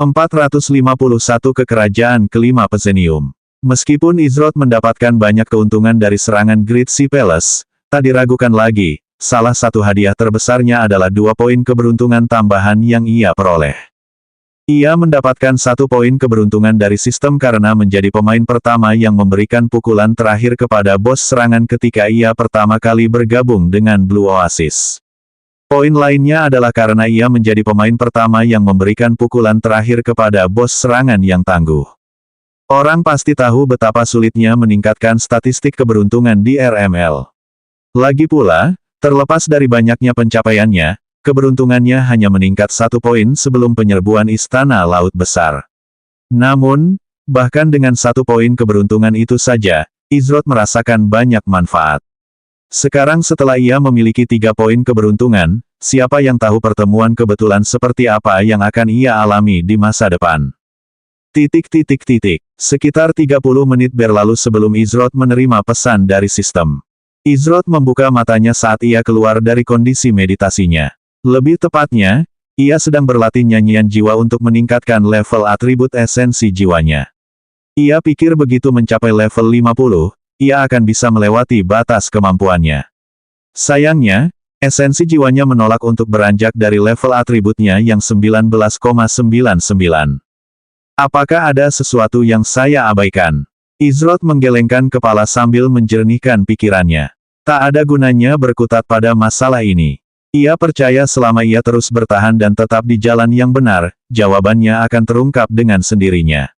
451 ke kerajaan kelima Pezenium. Meskipun Izroth mendapatkan banyak keuntungan dari serangan Great Sea Palace, tak diragukan lagi, salah satu hadiah terbesarnya adalah 2 poin keberuntungan tambahan yang ia peroleh. Ia mendapatkan 1 poin keberuntungan dari sistem karena menjadi pemain pertama yang memberikan pukulan terakhir kepada bos serangan ketika ia pertama kali bergabung dengan Blue Oasis. Poin lainnya adalah karena ia menjadi pemain pertama yang memberikan pukulan terakhir kepada bos serangan yang tangguh. Orang pasti tahu betapa sulitnya meningkatkan statistik keberuntungan di RML. Lagi pula, terlepas dari banyaknya pencapaiannya, keberuntungannya hanya meningkat 1 poin sebelum penyerbuan Istana Laut Besar. Namun, bahkan dengan 1 poin keberuntungan itu saja, Izroth merasakan banyak manfaat. Sekarang setelah ia memiliki 3 poin keberuntungan, siapa yang tahu pertemuan kebetulan seperti apa yang akan ia alami di masa depan. Sekitar 30 menit berlalu sebelum Izroth menerima pesan dari sistem. Izroth membuka matanya saat ia keluar dari kondisi meditasinya. Lebih tepatnya, ia sedang berlatih nyanyian jiwa untuk meningkatkan level atribut esensi jiwanya. Ia pikir begitu mencapai level 50, ia akan bisa melewati batas kemampuannya. Sayangnya, esensi jiwanya menolak untuk beranjak dari level atributnya yang 19,99. Apakah ada sesuatu yang saya abaikan? Izroth menggelengkan kepala sambil menjernihkan pikirannya. Tak ada gunanya berkutat pada masalah ini. Ia percaya selama ia terus bertahan dan tetap di jalan yang benar, jawabannya akan terungkap dengan sendirinya.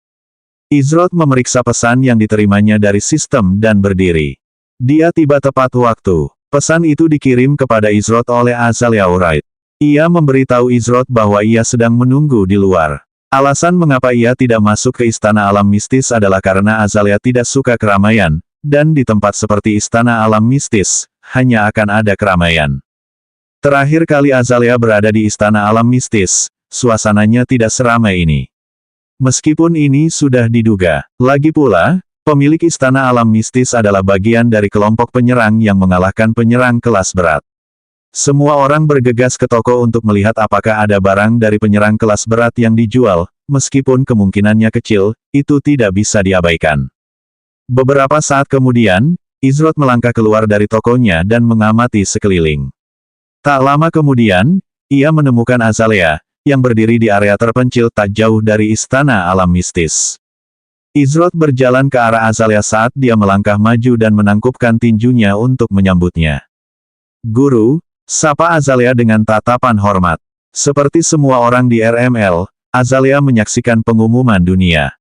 Izroth memeriksa pesan yang diterimanya dari sistem dan berdiri. Dia tiba tepat waktu. Pesan itu dikirim kepada Izroth oleh Azalea Wright. Ia memberitahu Izroth bahwa ia sedang menunggu di luar. Alasan mengapa ia tidak masuk ke Istana Alam Mistis adalah karena Azalea tidak suka keramaian, dan di tempat seperti Istana Alam Mistis, hanya akan ada keramaian. Terakhir kali Azalea berada di Istana Alam Mistis, suasananya tidak seramai ini. Meskipun ini sudah diduga, lagi pula, pemilik Istana Alam Mistis adalah bagian dari kelompok penyerang yang mengalahkan penyerang kelas berat. Semua orang bergegas ke toko untuk melihat apakah ada barang dari penyerang kelas berat yang dijual, meskipun kemungkinannya kecil, itu tidak bisa diabaikan. Beberapa saat kemudian, Izroth melangkah keluar dari tokonya dan mengamati sekeliling. Tak lama kemudian, ia menemukan Azalea, yang berdiri di area terpencil tak jauh dari Istana Alam Mistis. Izroth berjalan ke arah Azalea saat dia melangkah maju dan menangkupkan tinjunya untuk menyambutnya. "Guru," sapa Azalea dengan tatapan hormat. Seperti semua orang di RML, Azalea menyaksikan pengumuman dunia.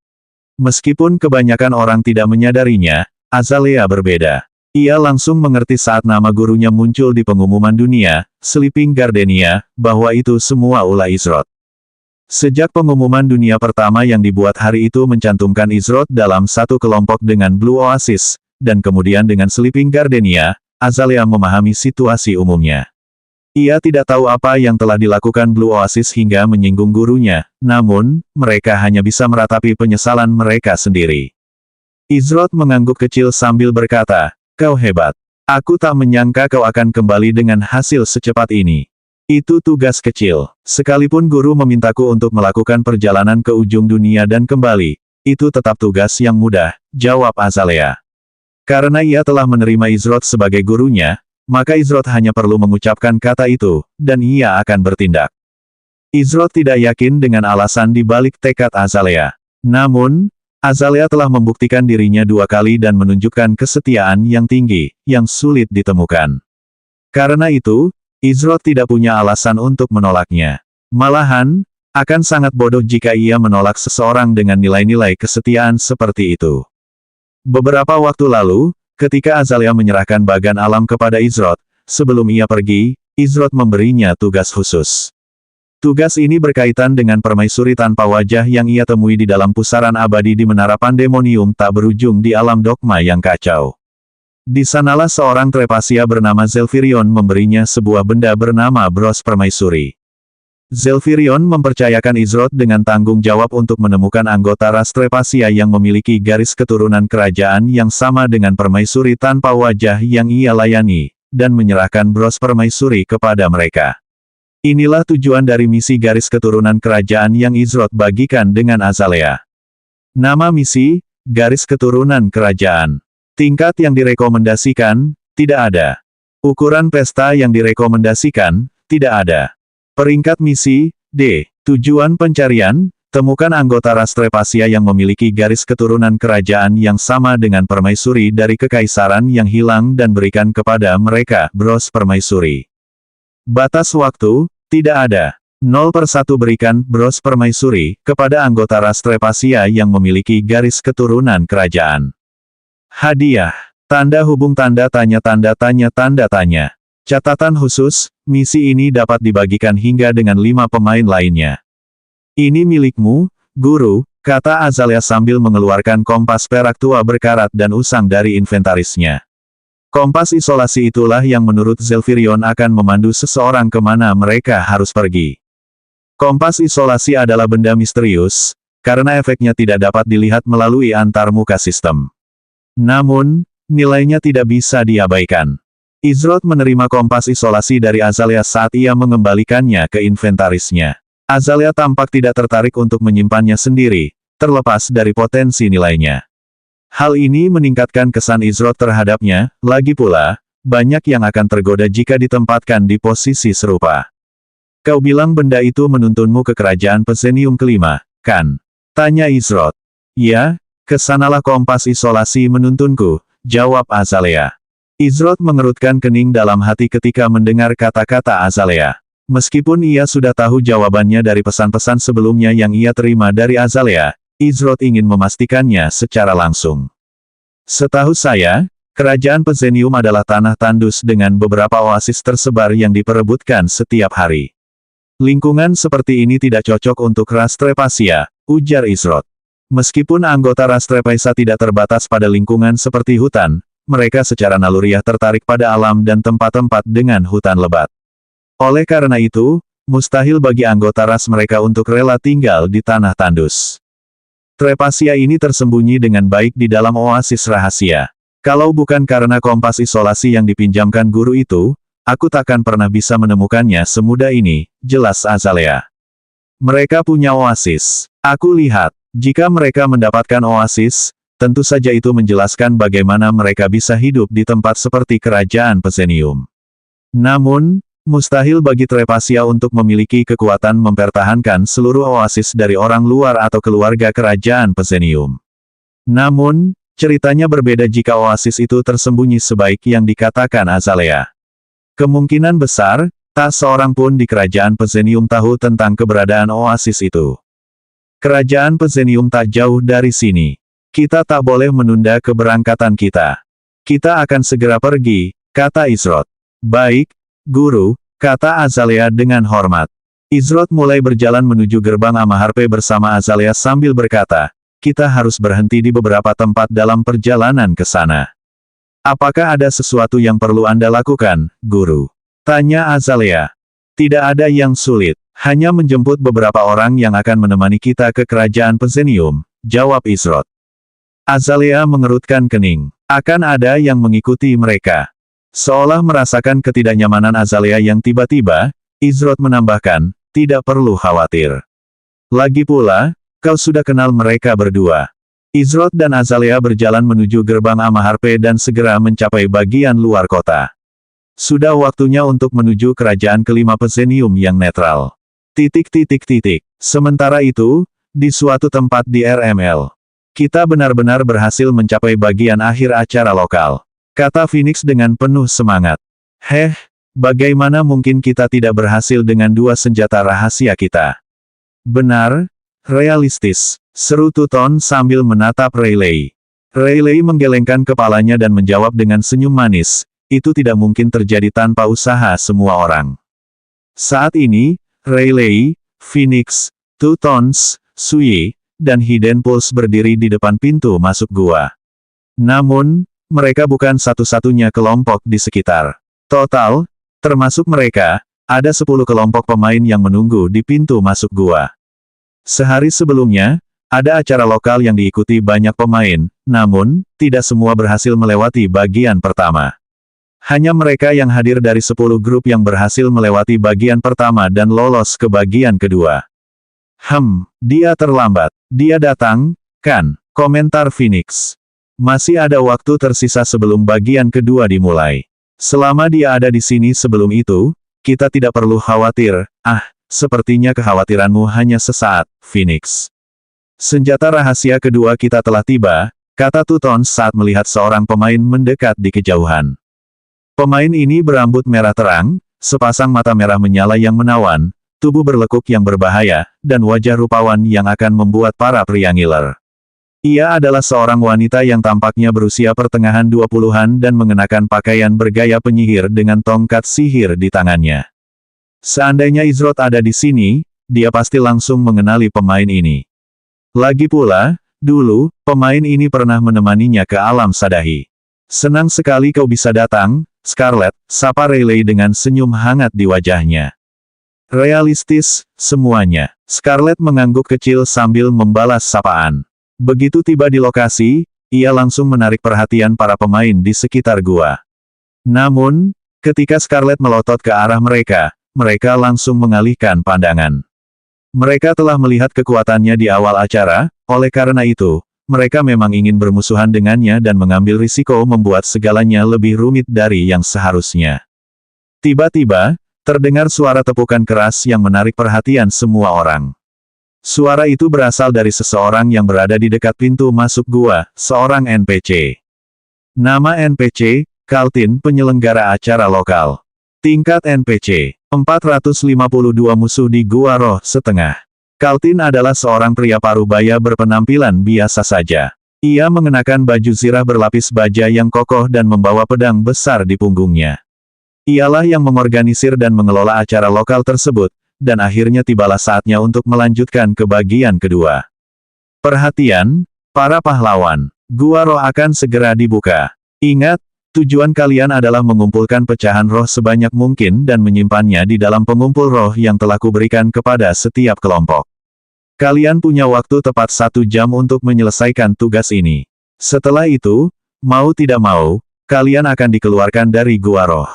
Meskipun kebanyakan orang tidak menyadarinya, Azalea berbeda. Ia langsung mengerti saat nama gurunya muncul di pengumuman dunia, Sleeping Gardenia, bahwa itu semua ulah Izroth. Sejak pengumuman dunia pertama yang dibuat hari itu mencantumkan Izroth dalam satu kelompok dengan Blue Oasis, dan kemudian dengan Sleeping Gardenia, Azalea memahami situasi umumnya. Ia tidak tahu apa yang telah dilakukan Blue Oasis hingga menyinggung gurunya, namun, mereka hanya bisa meratapi penyesalan mereka sendiri. Izroth mengangguk kecil sambil berkata, "Kau hebat. Aku tak menyangka kau akan kembali dengan hasil secepat ini. Itu tugas kecil. Sekalipun guru memintaku untuk melakukan perjalanan ke ujung dunia dan kembali, itu tetap tugas yang mudah," jawab Azalea. Karena ia telah menerima Izroth sebagai gurunya, maka Izroth hanya perlu mengucapkan kata itu, dan ia akan bertindak. Izroth tidak yakin dengan alasan di balik tekad Azalea. Namun, Azalea telah membuktikan dirinya 2 kali dan menunjukkan kesetiaan yang tinggi, yang sulit ditemukan. Karena itu, Izroth tidak punya alasan untuk menolaknya. Malahan, akan sangat bodoh jika ia menolak seseorang dengan nilai-nilai kesetiaan seperti itu. Beberapa waktu lalu, ketika Azalea menyerahkan bagan alam kepada Izroth, sebelum ia pergi, Izroth memberinya tugas khusus. Tugas ini berkaitan dengan permaisuri tanpa wajah yang ia temui di dalam pusaran abadi di Menara Pandemonium tak berujung di alam dogma yang kacau. Di sanalah seorang Trepasia bernama Zelfirion memberinya sebuah benda bernama Bros Permaisuri. Zelfirion mempercayakan Izroth dengan tanggung jawab untuk menemukan anggota ras Trepasia yang memiliki garis keturunan kerajaan yang sama dengan permaisuri tanpa wajah yang ia layani, dan menyerahkan Bros Permaisuri kepada mereka. Inilah tujuan dari misi garis keturunan kerajaan yang Izrot bagikan dengan Azalea. Nama misi, garis keturunan kerajaan. Tingkat yang direkomendasikan, tidak ada. Ukuran pesta yang direkomendasikan, tidak ada. Peringkat misi, D. Tujuan pencarian, temukan anggota ras Trepasia yang memiliki garis keturunan kerajaan yang sama dengan permaisuri dari kekaisaran yang hilang dan berikan kepada mereka bros permaisuri. Batas waktu, tidak ada. 0/1 berikan bros permaisuri kepada anggota ras Trepasia yang memiliki garis keturunan kerajaan. Hadiah. Tanda hubung tanda tanya tanda tanya tanda tanya. Catatan khusus, misi ini dapat dibagikan hingga dengan 5 pemain lainnya. Ini milikmu, guru, kata Azalea sambil mengeluarkan kompas perak tua berkarat dan usang dari inventarisnya. Kompas isolasi itulah yang menurut Zelfirion akan memandu seseorang kemana mereka harus pergi. Kompas isolasi adalah benda misterius, karena efeknya tidak dapat dilihat melalui antarmuka sistem. Namun, nilainya tidak bisa diabaikan. Izrot menerima kompas isolasi dari Azalea saat ia mengembalikannya ke inventarisnya. Azalea tampak tidak tertarik untuk menyimpannya sendiri, terlepas dari potensi nilainya. Hal ini meningkatkan kesan Izrot terhadapnya, lagi pula, banyak yang akan tergoda jika ditempatkan di posisi serupa. Kau bilang benda itu menuntunmu ke kerajaan Pesenium kelima, kan? Tanya Izrot. Ya, kesanalah kompas isolasi menuntunku, jawab Azalea. Izrot mengerutkan kening dalam hati ketika mendengar kata-kata Azalea. Meskipun ia sudah tahu jawabannya dari pesan-pesan sebelumnya yang ia terima dari Azalea, Izrot ingin memastikannya secara langsung. Setahu saya, kerajaan Pesenium adalah tanah tandus dengan beberapa oasis tersebar yang diperebutkan setiap hari. Lingkungan seperti ini tidak cocok untuk ras Trepasia, ujar Izrot. Meskipun anggota ras Trepasia tidak terbatas pada lingkungan seperti hutan, mereka secara naluriah tertarik pada alam dan tempat-tempat dengan hutan lebat. Oleh karena itu, mustahil bagi anggota ras mereka untuk rela tinggal di tanah tandus. Trepasia ini tersembunyi dengan baik di dalam oasis rahasia. Kalau bukan karena kompas isolasi yang dipinjamkan guru itu, aku takkan pernah bisa menemukannya semudah ini, jelas Azalea. Mereka punya oasis. Aku lihat, jika mereka mendapatkan oasis, tentu saja itu menjelaskan bagaimana mereka bisa hidup di tempat seperti kerajaan Pesenium. Namun, mustahil bagi Trepasia untuk memiliki kekuatan mempertahankan seluruh oasis dari orang luar atau keluarga kerajaan Pesenium. Namun, ceritanya berbeda jika oasis itu tersembunyi sebaik yang dikatakan Azalea. Kemungkinan besar, tak seorang pun di kerajaan Pesenium tahu tentang keberadaan oasis itu. Kerajaan Pesenium tak jauh dari sini. Kita tak boleh menunda keberangkatan kita. Kita akan segera pergi, kata Izrot. Baik, guru, kata Azalea dengan hormat. Izrot mulai berjalan menuju gerbang Amaharpe bersama Azalea sambil berkata, kita harus berhenti di beberapa tempat dalam perjalanan ke sana. Apakah ada sesuatu yang perlu Anda lakukan, guru? Tanya Azalea. Tidak ada yang sulit, hanya menjemput beberapa orang yang akan menemani kita ke kerajaan Pesenium, jawab Izrot. Azalea mengerutkan kening. Akan ada yang mengikuti mereka. Seolah merasakan ketidaknyamanan Azalea yang tiba-tiba, Izrot menambahkan, tidak perlu khawatir. Lagi pula, kau sudah kenal mereka berdua. Izrot dan Azalea berjalan menuju gerbang Amaharpe dan segera mencapai bagian luar kota. Sudah waktunya untuk menuju kerajaan kelima Pesenium yang netral. Sementara itu, di suatu tempat di RML, kita benar-benar berhasil mencapai bagian akhir acara lokal. Kata Phoenix dengan penuh semangat. Bagaimana mungkin kita tidak berhasil dengan dua senjata rahasia kita? Benar, realistis, seru Tuton sambil menatap Rayleigh. Rayleigh menggelengkan kepalanya dan menjawab dengan senyum manis, itu tidak mungkin terjadi tanpa usaha semua orang. Saat ini, Rayleigh, Phoenix, Tutons, Sui, dan Hidden Pulse berdiri di depan pintu masuk gua. Namun, mereka bukan satu-satunya kelompok di sekitar. Total, termasuk mereka, ada 10 kelompok pemain yang menunggu di pintu masuk gua. Sehari sebelumnya, ada acara lokal yang diikuti banyak pemain, namun, tidak semua berhasil melewati bagian pertama. Hanya mereka yang hadir dari 10 grup yang berhasil melewati bagian pertama dan lolos ke bagian kedua. Dia terlambat. Dia datang, kan? Komentar Phoenix. Masih ada waktu tersisa sebelum bagian kedua dimulai. Selama dia ada di sini sebelum itu, kita tidak perlu khawatir. Sepertinya kekhawatiranmu hanya sesaat, Phoenix. Senjata rahasia kedua kita telah tiba, kata Tutons saat melihat seorang pemain mendekat di kejauhan. Pemain ini berambut merah terang, sepasang mata merah menyala yang menawan, tubuh berlekuk yang berbahaya, dan wajah rupawan yang akan membuat para pria ngiler. Ia adalah seorang wanita yang tampaknya berusia pertengahan 20-an dan mengenakan pakaian bergaya penyihir dengan tongkat sihir di tangannya. Seandainya Izrot ada di sini, dia pasti langsung mengenali pemain ini. Lagi pula, dulu, pemain ini pernah menemaninya ke alam Sadahi. Senang sekali kau bisa datang, Scarlet, sapa Rayleigh dengan senyum hangat di wajahnya. Realistis, semuanya. Scarlet mengangguk kecil sambil membalas sapaan. Begitu tiba di lokasi, ia langsung menarik perhatian para pemain di sekitar gua. Namun, ketika Scarlet melotot ke arah mereka, mereka langsung mengalihkan pandangan. Mereka telah melihat kekuatannya di awal acara, oleh karena itu, mereka memang ingin bermusuhan dengannya dan mengambil risiko membuat segalanya lebih rumit dari yang seharusnya. Tiba-tiba, terdengar suara tepukan keras yang menarik perhatian semua orang. Suara itu berasal dari seseorang yang berada di dekat pintu masuk gua, seorang NPC. Nama NPC, Kaltin, penyelenggara acara lokal. Tingkat NPC, 452 musuh di Gua Roh Setengah. Kaltin adalah seorang pria parubaya berpenampilan biasa saja. Ia mengenakan baju zirah berlapis baja yang kokoh dan membawa pedang besar di punggungnya. Ialah yang mengorganisir dan mengelola acara lokal tersebut, dan akhirnya tibalah saatnya untuk melanjutkan ke bagian kedua. Perhatian, para pahlawan. Gua Roh akan segera dibuka. Ingat, tujuan kalian adalah mengumpulkan pecahan roh sebanyak mungkin dan menyimpannya di dalam pengumpul roh yang telah kuberikan kepada setiap kelompok. Kalian punya waktu tepat 1 jam untuk menyelesaikan tugas ini. Setelah itu, mau tidak mau, kalian akan dikeluarkan dari Gua Roh.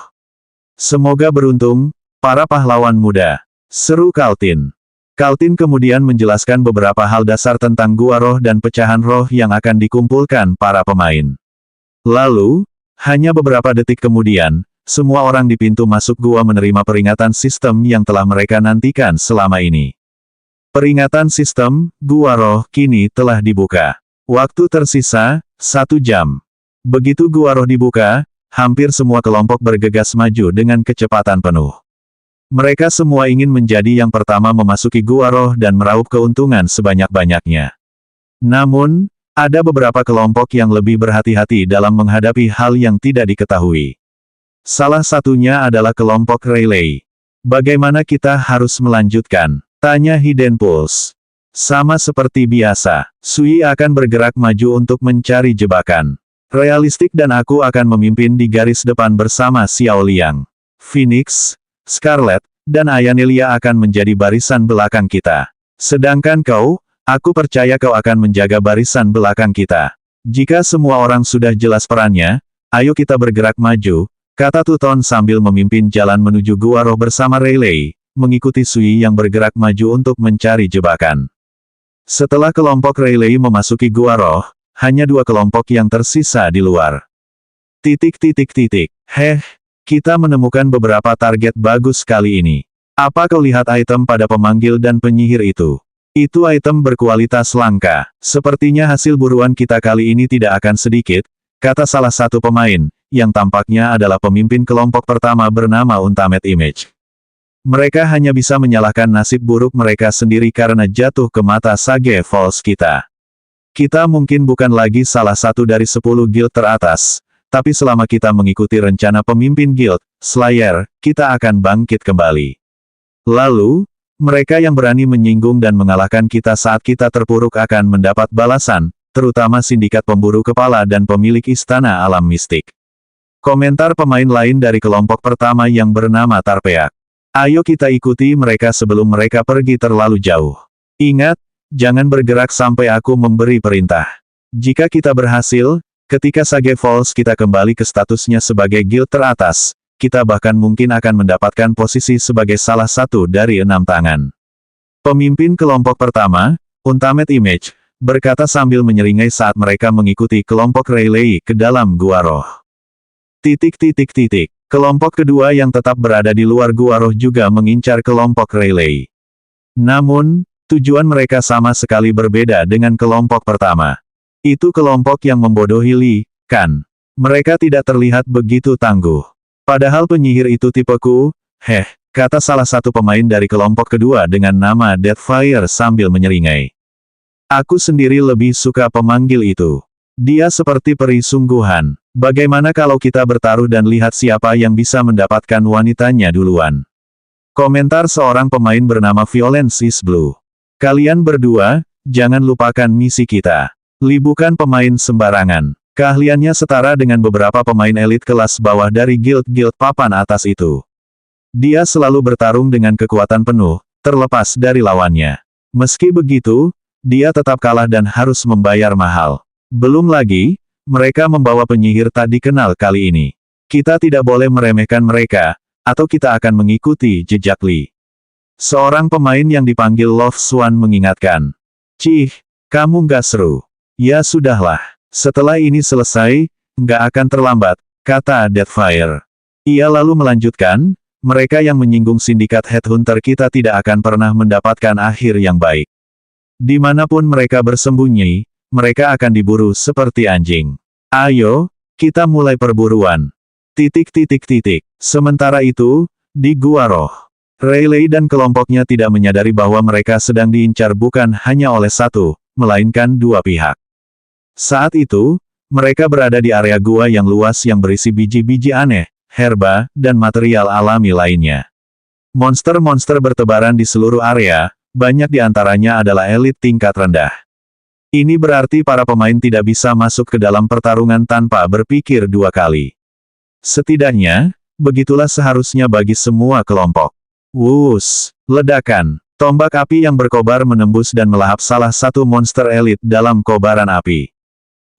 Semoga beruntung, para pahlawan muda, seru Kaltin. Kaltin kemudian menjelaskan beberapa hal dasar tentang Gua Roh dan pecahan roh yang akan dikumpulkan para pemain. Lalu, hanya beberapa detik kemudian, semua orang di pintu masuk gua menerima peringatan sistem yang telah mereka nantikan selama ini. Peringatan sistem, Gua Roh, kini telah dibuka. Waktu tersisa, 1 jam. Begitu Gua Roh dibuka, hampir semua kelompok bergegas maju dengan kecepatan penuh. Mereka semua ingin menjadi yang pertama memasuki Gua Roh dan meraup keuntungan sebanyak-banyaknya. Namun, ada beberapa kelompok yang lebih berhati-hati dalam menghadapi hal yang tidak diketahui. Salah satunya adalah kelompok Rayleigh. Bagaimana kita harus melanjutkan? Tanya Hidden Pulse. Sama seperti biasa, Sui akan bergerak maju untuk mencari jebakan. Realistik dan aku akan memimpin di garis depan bersama Xiao Liang. Phoenix, Scarlet, dan Ayanelia akan menjadi barisan belakang kita. Sedangkan kau, aku percaya kau akan menjaga barisan belakang kita. Jika semua orang sudah jelas perannya, ayo kita bergerak maju, kata Tuton sambil memimpin jalan menuju Gua Roh bersama Rayleigh, mengikuti Sui yang bergerak maju untuk mencari jebakan. Setelah kelompok Rayleigh memasuki Gua Roh, hanya 2 kelompok yang tersisa di luar. Kita menemukan beberapa target bagus kali ini. Apa kau lihat item pada pemanggil dan penyihir itu? Itu item berkualitas langka. Sepertinya hasil buruan kita kali ini tidak akan sedikit, kata salah satu pemain, yang tampaknya adalah pemimpin kelompok pertama bernama Ultimate Image. Mereka hanya bisa menyalahkan nasib buruk mereka sendiri karena jatuh ke mata Sage Falls kita. Kita mungkin bukan lagi salah satu dari 10 guild teratas, tapi selama kita mengikuti rencana pemimpin guild, Slayer, kita akan bangkit kembali. Lalu, mereka yang berani menyinggung dan mengalahkan kita saat kita terpuruk akan mendapat balasan, terutama sindikat pemburu kepala dan pemilik istana alam mistik. Komentar pemain lain dari kelompok pertama yang bernama Tarpeak. Ayo kita ikuti mereka sebelum mereka pergi terlalu jauh. Ingat, jangan bergerak sampai aku memberi perintah. Jika kita berhasil, Ketika Sage Falls kita kembali ke statusnya sebagai guild teratas, kita bahkan mungkin akan mendapatkan posisi sebagai salah satu dari 6 tangan. Pemimpin kelompok pertama, Ultimate Image, berkata sambil menyeringai saat mereka mengikuti kelompok Rayleigh ke dalam gua roh. Kelompok kedua yang tetap berada di luar gua roh juga mengincar kelompok Rayleigh. Namun, tujuan mereka sama sekali berbeda dengan kelompok pertama. Itu kelompok yang membodohi Li, kan? Mereka tidak terlihat begitu tangguh. Padahal penyihir itu tipeku, kata salah satu pemain dari kelompok kedua dengan nama Deathfire sambil menyeringai. Aku sendiri lebih suka pemanggil itu. Dia seperti peri sungguhan. Bagaimana kalau kita bertaruh dan lihat siapa yang bisa mendapatkan wanitanya duluan? Komentar seorang pemain bernama Violence is Blue. Kalian berdua, jangan lupakan misi kita. Li bukan pemain sembarangan. Keahliannya setara dengan beberapa pemain elit kelas bawah dari guild-guild papan atas itu. Dia selalu bertarung dengan kekuatan penuh, terlepas dari lawannya. Meski begitu, dia tetap kalah dan harus membayar mahal. Belum lagi, mereka membawa penyihir tak dikenal kali ini. Kita tidak boleh meremehkan mereka, atau kita akan mengikuti jejak Li. Seorang pemain yang dipanggil Love Swan mengingatkan. Cih, kamu nggak seru. Ya sudahlah. Setelah ini selesai, nggak akan terlambat, kata Deathfire. Ia lalu melanjutkan, mereka yang menyinggung sindikat headhunter kita tidak akan pernah mendapatkan akhir yang baik. Dimanapun mereka bersembunyi, mereka akan diburu seperti anjing. Ayo, kita mulai perburuan. Sementara itu, di Gua Roh, Rayleigh dan kelompoknya tidak menyadari bahwa mereka sedang diincar bukan hanya oleh satu, melainkan dua pihak. Saat itu, mereka berada di area gua yang luas yang berisi biji-biji aneh, herba, dan material alami lainnya. Monster-monster bertebaran di seluruh area, banyak di antaranya adalah elit tingkat rendah. Ini berarti para pemain tidak bisa masuk ke dalam pertarungan tanpa berpikir dua kali. Setidaknya, begitulah seharusnya bagi semua kelompok. Wuss, ledakan. Tombak api yang berkobar menembus dan melahap salah satu monster elit dalam kobaran api.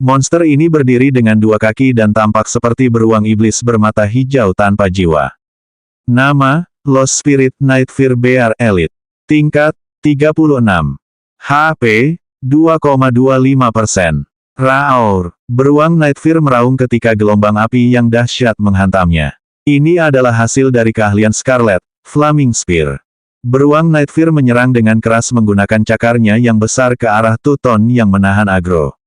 Monster ini berdiri dengan dua kaki dan tampak seperti beruang iblis bermata hijau tanpa jiwa. Nama, Lost Spirit Nightfire Bear Elite. Tingkat, 36. HP, 2,25%. Raur. Beruang Nightfire meraung ketika gelombang api yang dahsyat menghantamnya. Ini adalah hasil dari keahlian Scarlet, Flaming Spear. Beruang Nightfire menyerang dengan keras menggunakan cakarnya yang besar ke arah Tuton yang menahan agro.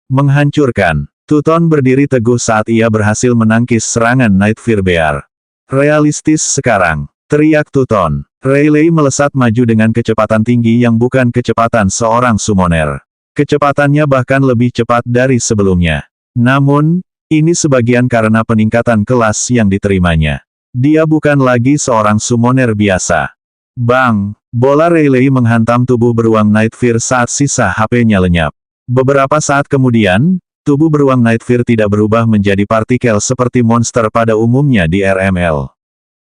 Menghancurkan. Tuton berdiri teguh saat ia berhasil menangkis serangan Nightfire Bear. Realistis sekarang, teriak Tuton. Rayleigh melesat maju dengan kecepatan tinggi yang bukan kecepatan seorang summoner. Kecepatannya bahkan lebih cepat dari sebelumnya. Namun, ini sebagian karena peningkatan kelas yang diterimanya. Dia bukan lagi seorang summoner biasa. Bang! Bola Rayleigh menghantam tubuh beruang Nightfire saat sisa HP-nya lenyap. Beberapa saat kemudian, tubuh beruang Nightfire tidak berubah menjadi partikel seperti monster pada umumnya di RML.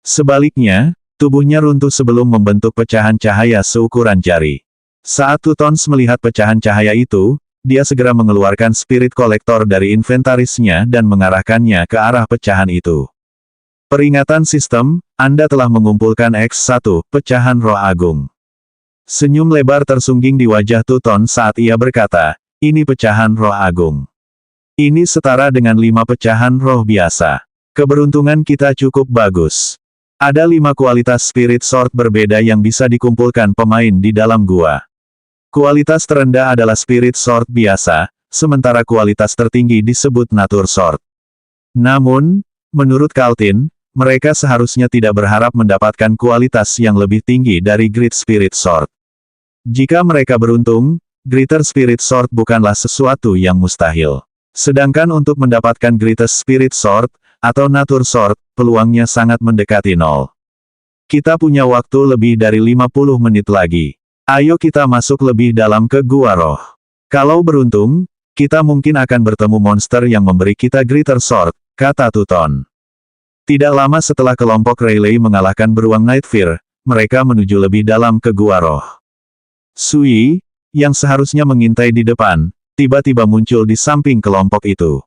Sebaliknya, tubuhnya runtuh sebelum membentuk pecahan cahaya seukuran jari. Saat Tutons melihat pecahan cahaya itu, dia segera mengeluarkan Spirit Collector dari inventarisnya dan mengarahkannya ke arah pecahan itu. Peringatan sistem, Anda telah mengumpulkan X1, pecahan roh agung. Senyum lebar tersungging di wajah Tuton saat ia berkata, ini pecahan roh agung. Ini setara dengan 5 pecahan roh biasa. Keberuntungan kita cukup bagus. Ada 5 kualitas Spirit Sword berbeda yang bisa dikumpulkan pemain di dalam gua. Kualitas terendah adalah Spirit Sword biasa, sementara kualitas tertinggi disebut Nature Sword. Namun, menurut Kaltin, mereka seharusnya tidak berharap mendapatkan kualitas yang lebih tinggi dari Great Spirit Sword. Jika mereka beruntung, Greater Spirit Sword bukanlah sesuatu yang mustahil. Sedangkan untuk mendapatkan Greatest Spirit Sword, atau Nature Sword, peluangnya sangat mendekati nol. Kita punya waktu lebih dari 50 menit lagi. Ayo kita masuk lebih dalam ke Gua Roh. Kalau beruntung, kita mungkin akan bertemu monster yang memberi kita Greater Sword, kata Tuton. Tidak lama setelah kelompok Rayleigh mengalahkan beruang Nightfire, mereka menuju lebih dalam ke Gua Roh. Sui, yang seharusnya mengintai di depan, tiba-tiba muncul di samping kelompok itu.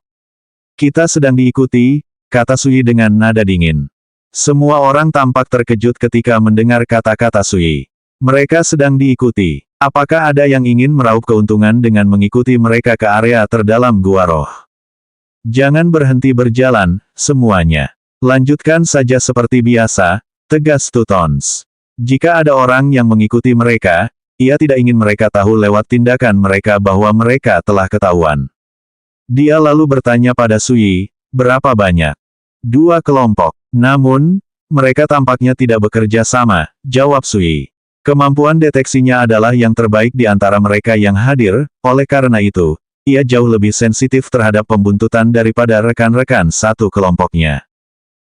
Kita sedang diikuti, kata Sui dengan nada dingin. Semua orang tampak terkejut ketika mendengar kata-kata Sui. Mereka sedang diikuti. Apakah ada yang ingin meraup keuntungan dengan mengikuti mereka ke area terdalam gua roh? Jangan berhenti berjalan, semuanya. Lanjutkan saja seperti biasa, tegas Tutons. Jika ada orang yang mengikuti mereka, ia tidak ingin mereka tahu lewat tindakan mereka bahwa mereka telah ketahuan. Dia lalu bertanya pada Sui, berapa banyak? 2 kelompok. Namun, mereka tampaknya tidak bekerja sama, jawab Sui. Kemampuan deteksinya adalah yang terbaik di antara mereka yang hadir, oleh karena itu, ia jauh lebih sensitif terhadap pembuntutan daripada rekan-rekan satu kelompoknya.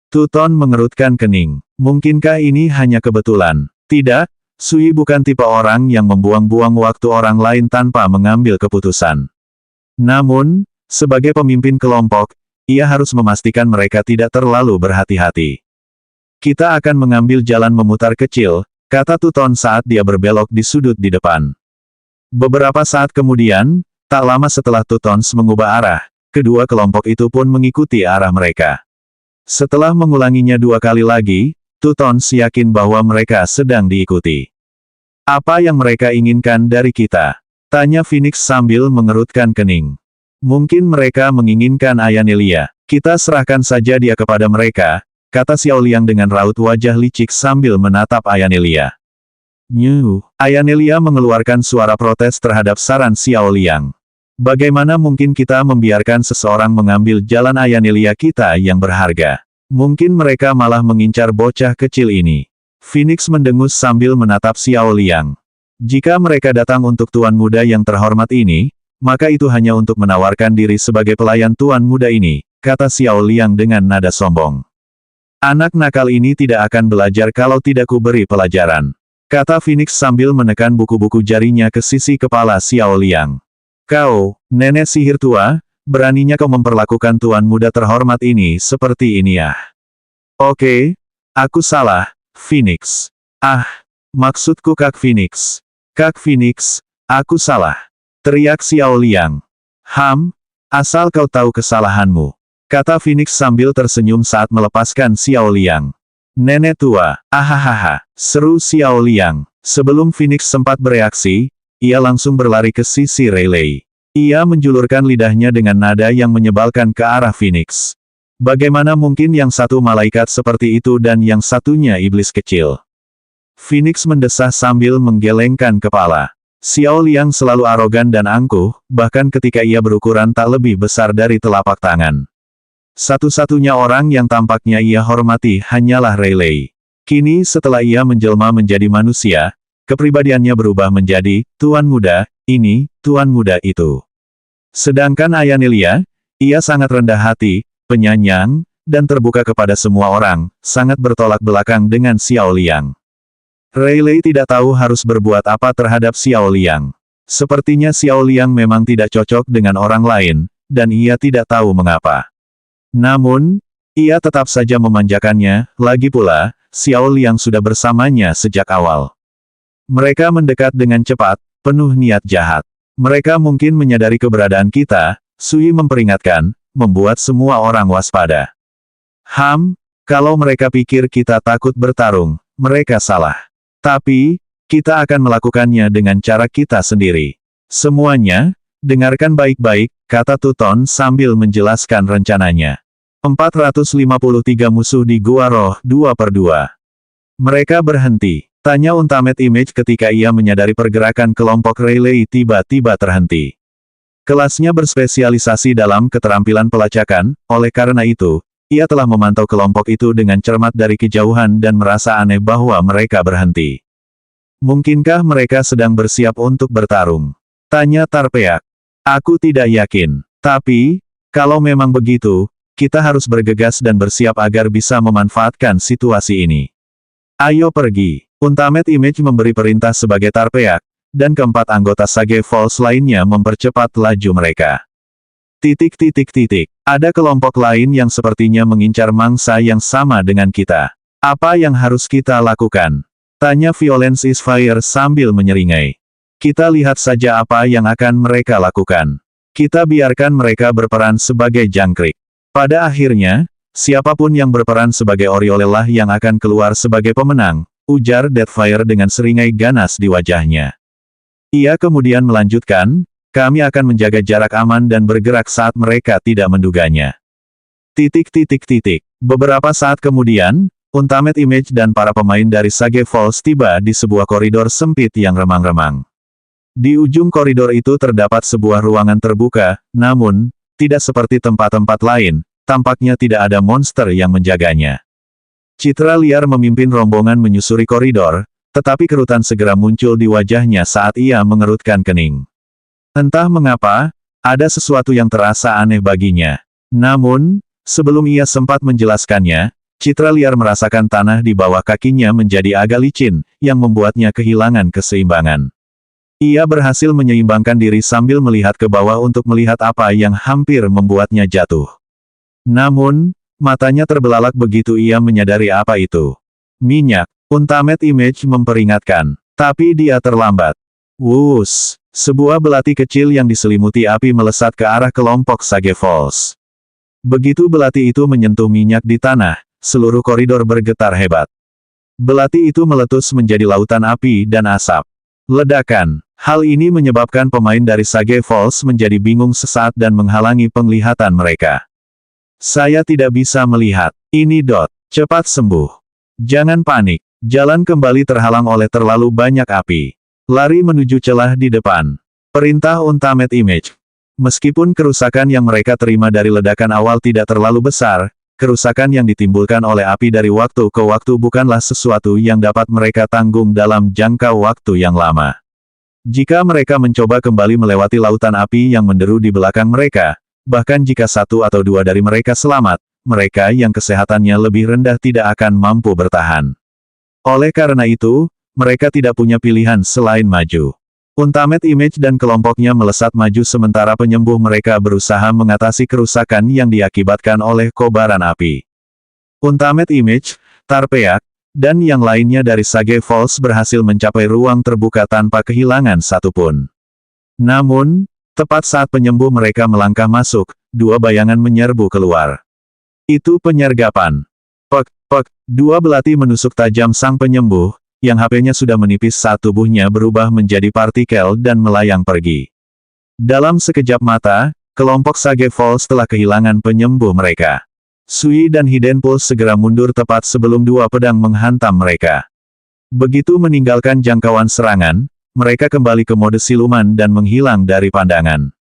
Tuton mengerutkan kening. Mungkinkah ini hanya kebetulan? Tidak, Sui bukan tipe orang yang membuang-buang waktu orang lain tanpa mengambil keputusan. Namun, sebagai pemimpin kelompok, ia harus memastikan mereka tidak terlalu berhati-hati. Kita akan mengambil jalan memutar kecil, kata Tuton saat dia berbelok di sudut di depan. Beberapa saat kemudian, tak lama setelah Tutons mengubah arah, kedua kelompok itu pun mengikuti arah mereka. Setelah mengulanginya 2 kali lagi, Tutons yakin bahwa mereka sedang diikuti. Apa yang mereka inginkan dari kita? Tanya Phoenix sambil mengerutkan kening. Mungkin mereka menginginkan Ayanelia. Kita serahkan saja dia kepada mereka, kata Xiao Liang dengan raut wajah licik sambil menatap Ayanelia. Ayanelia mengeluarkan suara protes terhadap saran Xiao Liang. Bagaimana mungkin kita membiarkan seseorang mengambil jalan Ayanelia kita yang berharga? Mungkin mereka malah mengincar bocah kecil ini. Phoenix mendengus sambil menatap Xiao Liang. Jika mereka datang untuk tuan muda yang terhormat ini, maka itu hanya untuk menawarkan diri sebagai pelayan tuan muda ini, kata Xiao Liang dengan nada sombong. Anak nakal ini tidak akan belajar kalau tidak kuberi pelajaran, kata Phoenix sambil menekan buku-buku jarinya ke sisi kepala Xiao Liang. Kau, nenek sihir tua, beraninya kau memperlakukan tuan muda terhormat ini seperti ini ya? Oke, aku salah, Phoenix. Maksudku Kak Phoenix. Kak Phoenix, aku salah. Teriak Xiao Liang. Asal kau tahu kesalahanmu, kata Phoenix sambil tersenyum saat melepaskan Xiao Liang. Nenek tua, ahahaha, seru Xiao Liang. Sebelum Phoenix sempat bereaksi, ia langsung berlari ke sisi Rayleigh. Ia menjulurkan lidahnya dengan nada yang menyebalkan ke arah Phoenix. Bagaimana mungkin yang satu malaikat seperti itu dan yang satunya iblis kecil? Phoenix mendesah sambil menggelengkan kepala. Xiao Liang selalu arogan dan angkuh, bahkan ketika ia berukuran tak lebih besar dari telapak tangan. Satu-satunya orang yang tampaknya ia hormati hanyalah Rayleigh. Kini setelah ia menjelma menjadi manusia, kepribadiannya berubah menjadi, tuan muda, ini, tuan muda itu. Sedangkan Ayanelia, ia sangat rendah hati, penyayang, dan terbuka kepada semua orang, sangat bertolak belakang dengan Xiao Liang. Rayleigh tidak tahu harus berbuat apa terhadap Xiao Liang. Sepertinya Xiao Liang memang tidak cocok dengan orang lain, dan ia tidak tahu mengapa. Namun, ia tetap saja memanjakannya, lagi pula, Xiao Liang sudah bersamanya sejak awal. Mereka mendekat dengan cepat, penuh niat jahat. Mereka mungkin menyadari keberadaan kita, Sui memperingatkan, membuat semua orang waspada. Kalau mereka pikir kita takut bertarung, mereka salah. Tapi, kita akan melakukannya dengan cara kita sendiri. Semuanya, dengarkan baik-baik, kata Tuton sambil menjelaskan rencananya. 453 musuh di Gua Roh 2/2. Mereka berhenti. Tanya Untamed Image ketika ia menyadari pergerakan kelompok Rayleigh tiba-tiba terhenti. Kelasnya berspesialisasi dalam keterampilan pelacakan, oleh karena itu, ia telah memantau kelompok itu dengan cermat dari kejauhan dan merasa aneh bahwa mereka berhenti. Mungkinkah mereka sedang bersiap untuk bertarung? Tanya Tarpeak. Aku tidak yakin. Tapi, kalau memang begitu, kita harus bergegas dan bersiap agar bisa memanfaatkan situasi ini. Ayo pergi. Untamed Image memberi perintah sebagai Tarpeak, dan keempat anggota Sage Falls lainnya mempercepat laju mereka. Ada kelompok lain yang sepertinya mengincar mangsa yang sama dengan kita. Apa yang harus kita lakukan? Tanya Violence is Fire sambil menyeringai. Kita lihat saja apa yang akan mereka lakukan. Kita biarkan mereka berperan sebagai jangkrik. Pada akhirnya, siapapun yang berperan sebagai Oriole lah yang akan keluar sebagai pemenang, ujar Deathfire dengan seringai ganas di wajahnya. Ia kemudian melanjutkan, kami akan menjaga jarak aman dan bergerak saat mereka tidak menduganya. Beberapa saat kemudian, Ultimate Image dan para pemain dari Sage Falls tiba di sebuah koridor sempit yang remang-remang. Di ujung koridor itu terdapat sebuah ruangan terbuka, namun, tidak seperti tempat-tempat lain, tampaknya tidak ada monster yang menjaganya. Citra liar memimpin rombongan menyusuri koridor, tetapi kerutan segera muncul di wajahnya saat ia mengerutkan kening. Entah mengapa, ada sesuatu yang terasa aneh baginya. Namun, sebelum ia sempat menjelaskannya, Citra liar merasakan tanah di bawah kakinya menjadi agak licin, yang membuatnya kehilangan keseimbangan. Ia berhasil menyeimbangkan diri sambil melihat ke bawah untuk melihat apa yang hampir membuatnya jatuh. Namun, matanya terbelalak begitu ia menyadari apa itu. Minyak. Ultimate Image memperingatkan. Tapi dia terlambat. Wuss. Sebuah belati kecil yang diselimuti api melesat ke arah kelompok Sage Falls. Begitu belati itu menyentuh minyak di tanah, seluruh koridor bergetar hebat. Belati itu meletus menjadi lautan api dan asap. Ledakan. Hal ini menyebabkan pemain dari Sage Falls menjadi bingung sesaat dan menghalangi penglihatan mereka. Saya tidak bisa melihat. Ini Dot. Cepat sembuh. Jangan panik. Jalan kembali terhalang oleh terlalu banyak api. Lari menuju celah di depan. Perintah Ultimate Image. Meskipun kerusakan yang mereka terima dari ledakan awal tidak terlalu besar, kerusakan yang ditimbulkan oleh api dari waktu ke waktu bukanlah sesuatu yang dapat mereka tanggung dalam jangka waktu yang lama. Jika mereka mencoba kembali melewati lautan api yang menderu di belakang mereka, bahkan jika satu atau dua dari mereka selamat, mereka yang kesehatannya lebih rendah tidak akan mampu bertahan. Oleh karena itu, mereka tidak punya pilihan selain maju. Ultimate Image dan kelompoknya melesat maju sementara penyembuh mereka berusaha mengatasi kerusakan yang diakibatkan oleh kobaran api. Ultimate Image, Tarpeak, dan yang lainnya dari Sage Falls berhasil mencapai ruang terbuka tanpa kehilangan satupun. Namun, tepat saat penyembuh mereka melangkah masuk, dua bayangan menyerbu keluar. Itu penyergapan. Dua belati menusuk tajam sang penyembuh, yang HP-nya sudah menipis saat tubuhnya berubah menjadi partikel dan melayang pergi. Dalam sekejap mata, kelompok Sage Falls telah kehilangan penyembuh mereka. Sui dan Hidden Pulse segera mundur tepat sebelum dua pedang menghantam mereka. Begitu meninggalkan jangkauan serangan, mereka kembali ke mode siluman dan menghilang dari pandangan.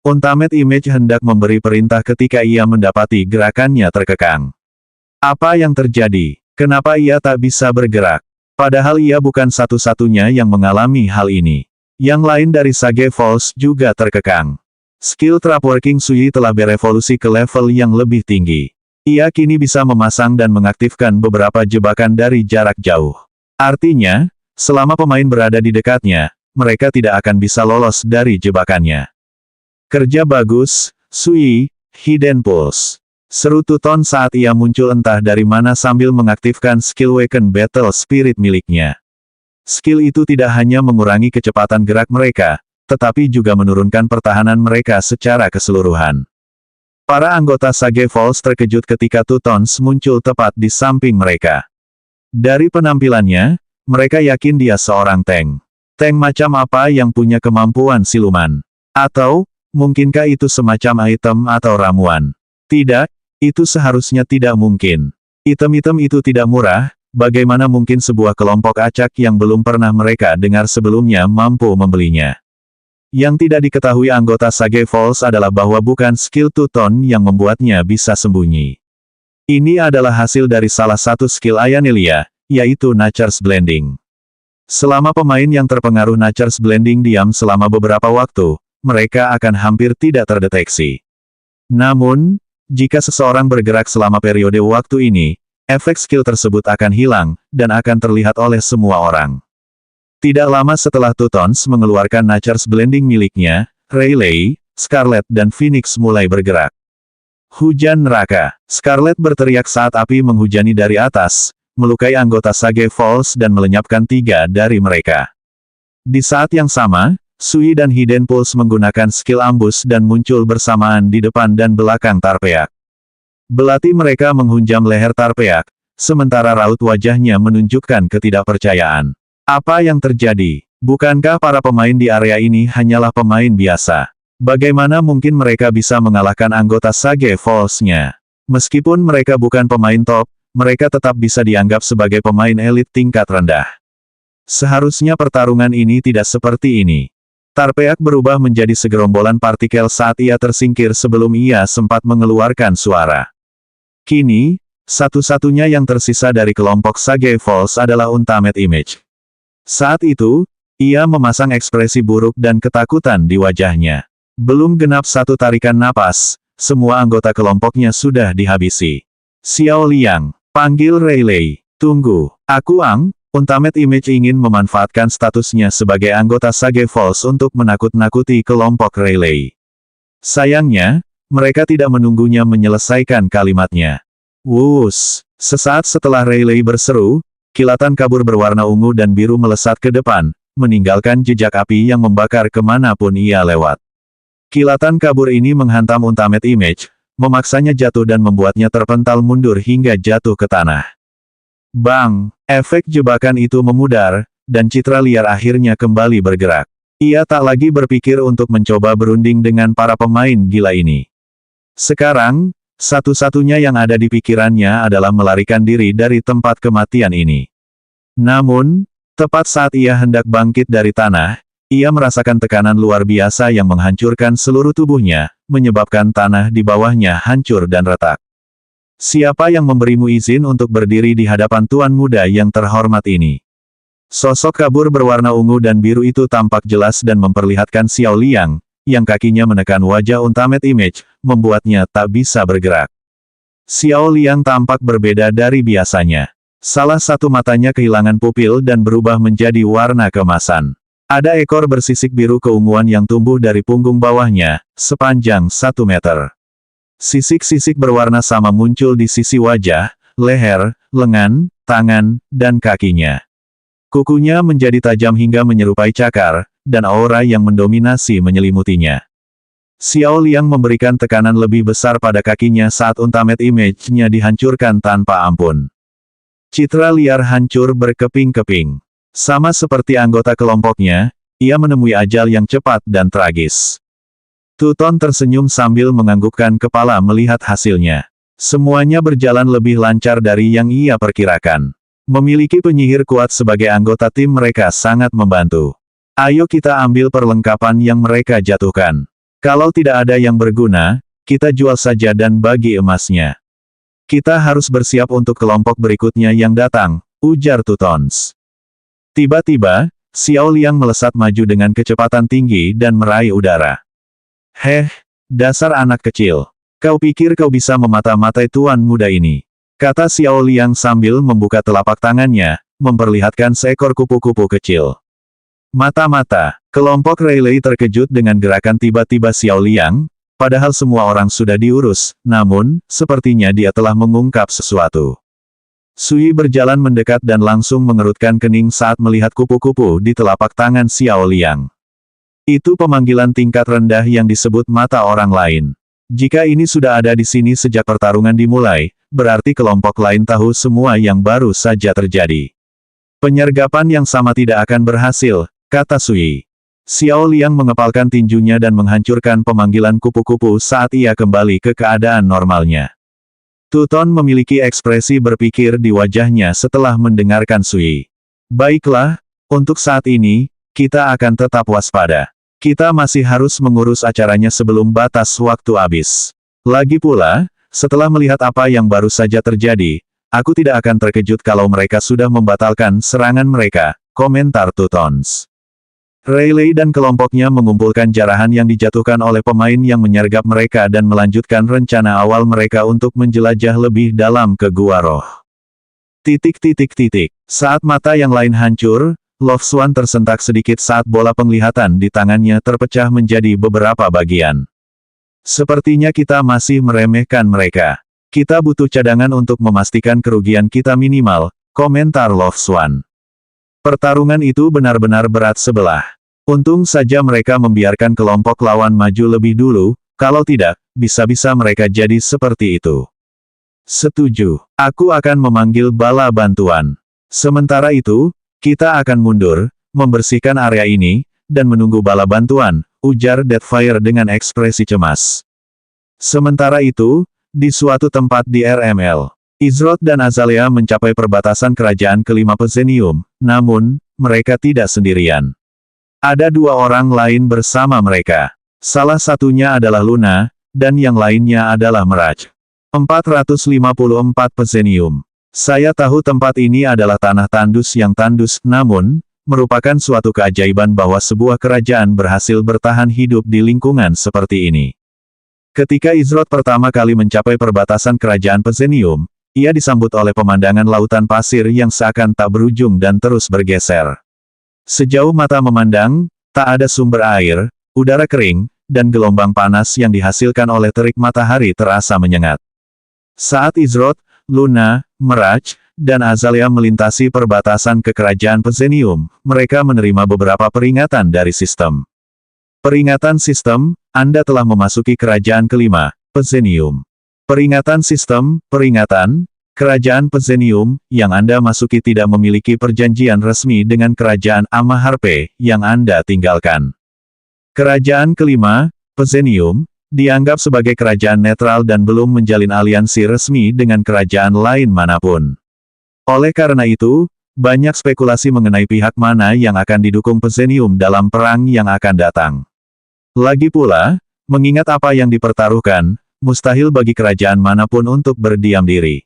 Ultimate Image hendak memberi perintah ketika ia mendapati gerakannya terkekang. Apa yang terjadi? Kenapa ia tak bisa bergerak? Padahal ia bukan satu-satunya yang mengalami hal ini. Yang lain dari Sage Falls juga terkekang. Skill Trapworking Sui telah berevolusi ke level yang lebih tinggi. Ia kini bisa memasang dan mengaktifkan beberapa jebakan dari jarak jauh. Artinya, selama pemain berada di dekatnya, mereka tidak akan bisa lolos dari jebakannya. Kerja bagus, Sui, Hidden Pulse. Seru Tuton saat ia muncul entah dari mana sambil mengaktifkan skill Waken Battle Spirit miliknya. Skill itu tidak hanya mengurangi kecepatan gerak mereka, tetapi juga menurunkan pertahanan mereka secara keseluruhan. Para anggota Sage Falls terkejut ketika Tutons muncul tepat di samping mereka. Dari penampilannya, mereka yakin dia seorang tank. Tank macam apa yang punya kemampuan siluman? Atau, mungkinkah itu semacam item atau ramuan? Tidak, itu seharusnya tidak mungkin. Item-item itu tidak murah, bagaimana mungkin sebuah kelompok acak yang belum pernah mereka dengar sebelumnya mampu membelinya? Yang tidak diketahui anggota Sage Falls adalah bahwa bukan skill Tuton yang membuatnya bisa sembunyi. Ini adalah hasil dari salah satu skill Ayanelia, yaitu Nature's Blending. Selama pemain yang terpengaruh Nature's Blending diam selama beberapa waktu, mereka akan hampir tidak terdeteksi. Namun, jika seseorang bergerak selama periode waktu ini, efek skill tersebut akan hilang, dan akan terlihat oleh semua orang. Tidak lama setelah Tutons mengeluarkan Nature's Blending miliknya, Rayleigh, Scarlet dan Phoenix mulai bergerak. Hujan neraka. Scarlet berteriak saat api menghujani dari atas, melukai anggota Sage Falls dan melenyapkan 3 dari mereka. Di saat yang sama, Sui dan Hidden Pulse menggunakan skill ambush dan muncul bersamaan di depan dan belakang Tarpeak. Belati mereka menghunjam leher Tarpeak, sementara raut wajahnya menunjukkan ketidakpercayaan. Apa yang terjadi? Bukankah para pemain di area ini hanyalah pemain biasa? Bagaimana mungkin mereka bisa mengalahkan anggota Sage Falls-nya? Meskipun mereka bukan pemain top, mereka tetap bisa dianggap sebagai pemain elit tingkat rendah. Seharusnya pertarungan ini tidak seperti ini. Tarpeak berubah menjadi segerombolan partikel saat ia tersingkir sebelum ia sempat mengeluarkan suara. Kini, satu-satunya yang tersisa dari kelompok Sage Falls adalah Ultimate Image. Saat itu, ia memasang ekspresi buruk dan ketakutan di wajahnya. Belum genap satu tarikan napas, semua anggota kelompoknya sudah dihabisi. Xiao Liang, panggil Rayleigh. Tunggu, aku Ang. Ultimate Image ingin memanfaatkan statusnya sebagai anggota Sage Falls untuk menakut-nakuti kelompok Rayleigh. Sayangnya, mereka tidak menunggunya menyelesaikan kalimatnya. Wuss! Sesaat setelah Rayleigh berseru, kilatan kabur berwarna ungu dan biru melesat ke depan, meninggalkan jejak api yang membakar kemanapun ia lewat. Kilatan kabur ini menghantam Ultimate Image, memaksanya jatuh dan membuatnya terpental mundur hingga jatuh ke tanah. Bang! Efek jebakan itu memudar, dan citra liar akhirnya kembali bergerak. Ia tak lagi berpikir untuk mencoba berunding dengan para pemain gila ini. Sekarang, satu-satunya yang ada di pikirannya adalah melarikan diri dari tempat kematian ini. Namun, tepat saat ia hendak bangkit dari tanah, ia merasakan tekanan luar biasa yang menghancurkan seluruh tubuhnya, menyebabkan tanah di bawahnya hancur dan retak. Siapa yang memberimu izin untuk berdiri di hadapan tuan muda yang terhormat ini? Sosok kabur berwarna ungu dan biru itu tampak jelas dan memperlihatkan Xiao Liang, yang kakinya menekan wajah Ultimate Image, membuatnya tak bisa bergerak. Xiao Liang tampak berbeda dari biasanya. Salah satu matanya kehilangan pupil dan berubah menjadi warna keemasan. Ada ekor bersisik biru keunguan yang tumbuh dari punggung bawahnya, sepanjang 1 meter. Sisik-sisik berwarna sama muncul di sisi wajah, leher, lengan, tangan, dan kakinya. Kukunya menjadi tajam hingga menyerupai cakar, dan aura yang mendominasi menyelimutinya. Xiao Liang memberikan tekanan lebih besar pada kakinya saat Ultimate Image-nya dihancurkan tanpa ampun. Citra liar hancur berkeping-keping. Sama seperti anggota kelompoknya, ia menemui ajal yang cepat dan tragis. Tuton tersenyum sambil menganggukkan kepala melihat hasilnya. Semuanya berjalan lebih lancar dari yang ia perkirakan. Memiliki penyihir kuat sebagai anggota tim mereka sangat membantu. Ayo kita ambil perlengkapan yang mereka jatuhkan. Kalau tidak ada yang berguna, kita jual saja dan bagi emasnya. Kita harus bersiap untuk kelompok berikutnya yang datang, ujar Tutons. Tiba-tiba, Xiao Liang melesat maju dengan kecepatan tinggi dan meraih udara. Heh, dasar anak kecil. Kau pikir kau bisa memata-matai tuan muda ini? Kata Xiao Liang sambil membuka telapak tangannya, memperlihatkan seekor kupu-kupu kecil. Mata-mata, kelompok Rayleigh terkejut dengan gerakan tiba-tiba Xiao Liang, padahal semua orang sudah diurus, namun, sepertinya dia telah mengungkap sesuatu. Sui berjalan mendekat dan langsung mengerutkan kening saat melihat kupu-kupu di telapak tangan Xiao Liang. Itu pemanggilan tingkat rendah yang disebut mata orang lain. Jika ini sudah ada di sini sejak pertarungan dimulai, berarti kelompok lain tahu semua yang baru saja terjadi. Penyergapan yang sama tidak akan berhasil, kata Sui. Xiao Liang mengepalkan tinjunya dan menghancurkan pemanggilan kupu-kupu saat ia kembali ke keadaan normalnya. Tuton memiliki ekspresi berpikir di wajahnya setelah mendengarkan Sui. Baiklah, untuk saat ini, kita akan tetap waspada. Kita masih harus mengurus acaranya sebelum batas waktu habis. Lagi pula, setelah melihat apa yang baru saja terjadi, aku tidak akan terkejut kalau mereka sudah membatalkan serangan mereka, komentar Tutons. Rayleigh dan kelompoknya mengumpulkan jarahan yang dijatuhkan oleh pemain yang menyergap mereka dan melanjutkan rencana awal mereka untuk menjelajah lebih dalam ke Gua Roh. Saat mata yang lain hancur, Love Swan tersentak sedikit saat bola penglihatan di tangannya terpecah menjadi beberapa bagian. Sepertinya kita masih meremehkan mereka. Kita butuh cadangan untuk memastikan kerugian kita minimal, komentar Love Swan. Pertarungan itu benar-benar berat sebelah. Untung saja mereka membiarkan kelompok lawan maju lebih dulu, kalau tidak, bisa-bisa mereka jadi seperti itu. Setuju. Aku akan memanggil bala bantuan. Sementara itu, kita akan mundur, membersihkan area ini, dan menunggu bala bantuan, ujar Deathfire dengan ekspresi cemas. Sementara itu, di suatu tempat di RML, Izroth dan Azalea mencapai perbatasan kerajaan kelima Pezenium, namun, mereka tidak sendirian. Ada dua orang lain bersama mereka. Salah satunya adalah Luna, dan yang lainnya adalah Mirage. 454 Pezenium. Saya tahu tempat ini adalah tanah tandus yang tandus, namun, merupakan suatu keajaiban bahwa sebuah kerajaan berhasil bertahan hidup di lingkungan seperti ini. Ketika Izroth pertama kali mencapai perbatasan kerajaan Pezenium, ia disambut oleh pemandangan lautan pasir yang seakan tak berujung dan terus bergeser. Sejauh mata memandang, tak ada sumber air, udara kering, dan gelombang panas yang dihasilkan oleh terik matahari terasa menyengat. Saat Izroth, Luna, Mirage, dan Azalea melintasi perbatasan ke kerajaan Pezenium, mereka menerima beberapa peringatan dari sistem. Peringatan sistem, Anda telah memasuki kerajaan kelima, Pezenium. Peringatan sistem, peringatan, kerajaan Pezenium, yang Anda masuki tidak memiliki perjanjian resmi dengan kerajaan Amaharpe, yang Anda tinggalkan. Kerajaan kelima, Pezenium, dianggap sebagai kerajaan netral dan belum menjalin aliansi resmi dengan kerajaan lain manapun. Oleh karena itu, banyak spekulasi mengenai pihak mana yang akan didukung Pezenium dalam perang yang akan datang. Lagi pula, mengingat apa yang dipertaruhkan, mustahil bagi kerajaan manapun untuk berdiam diri.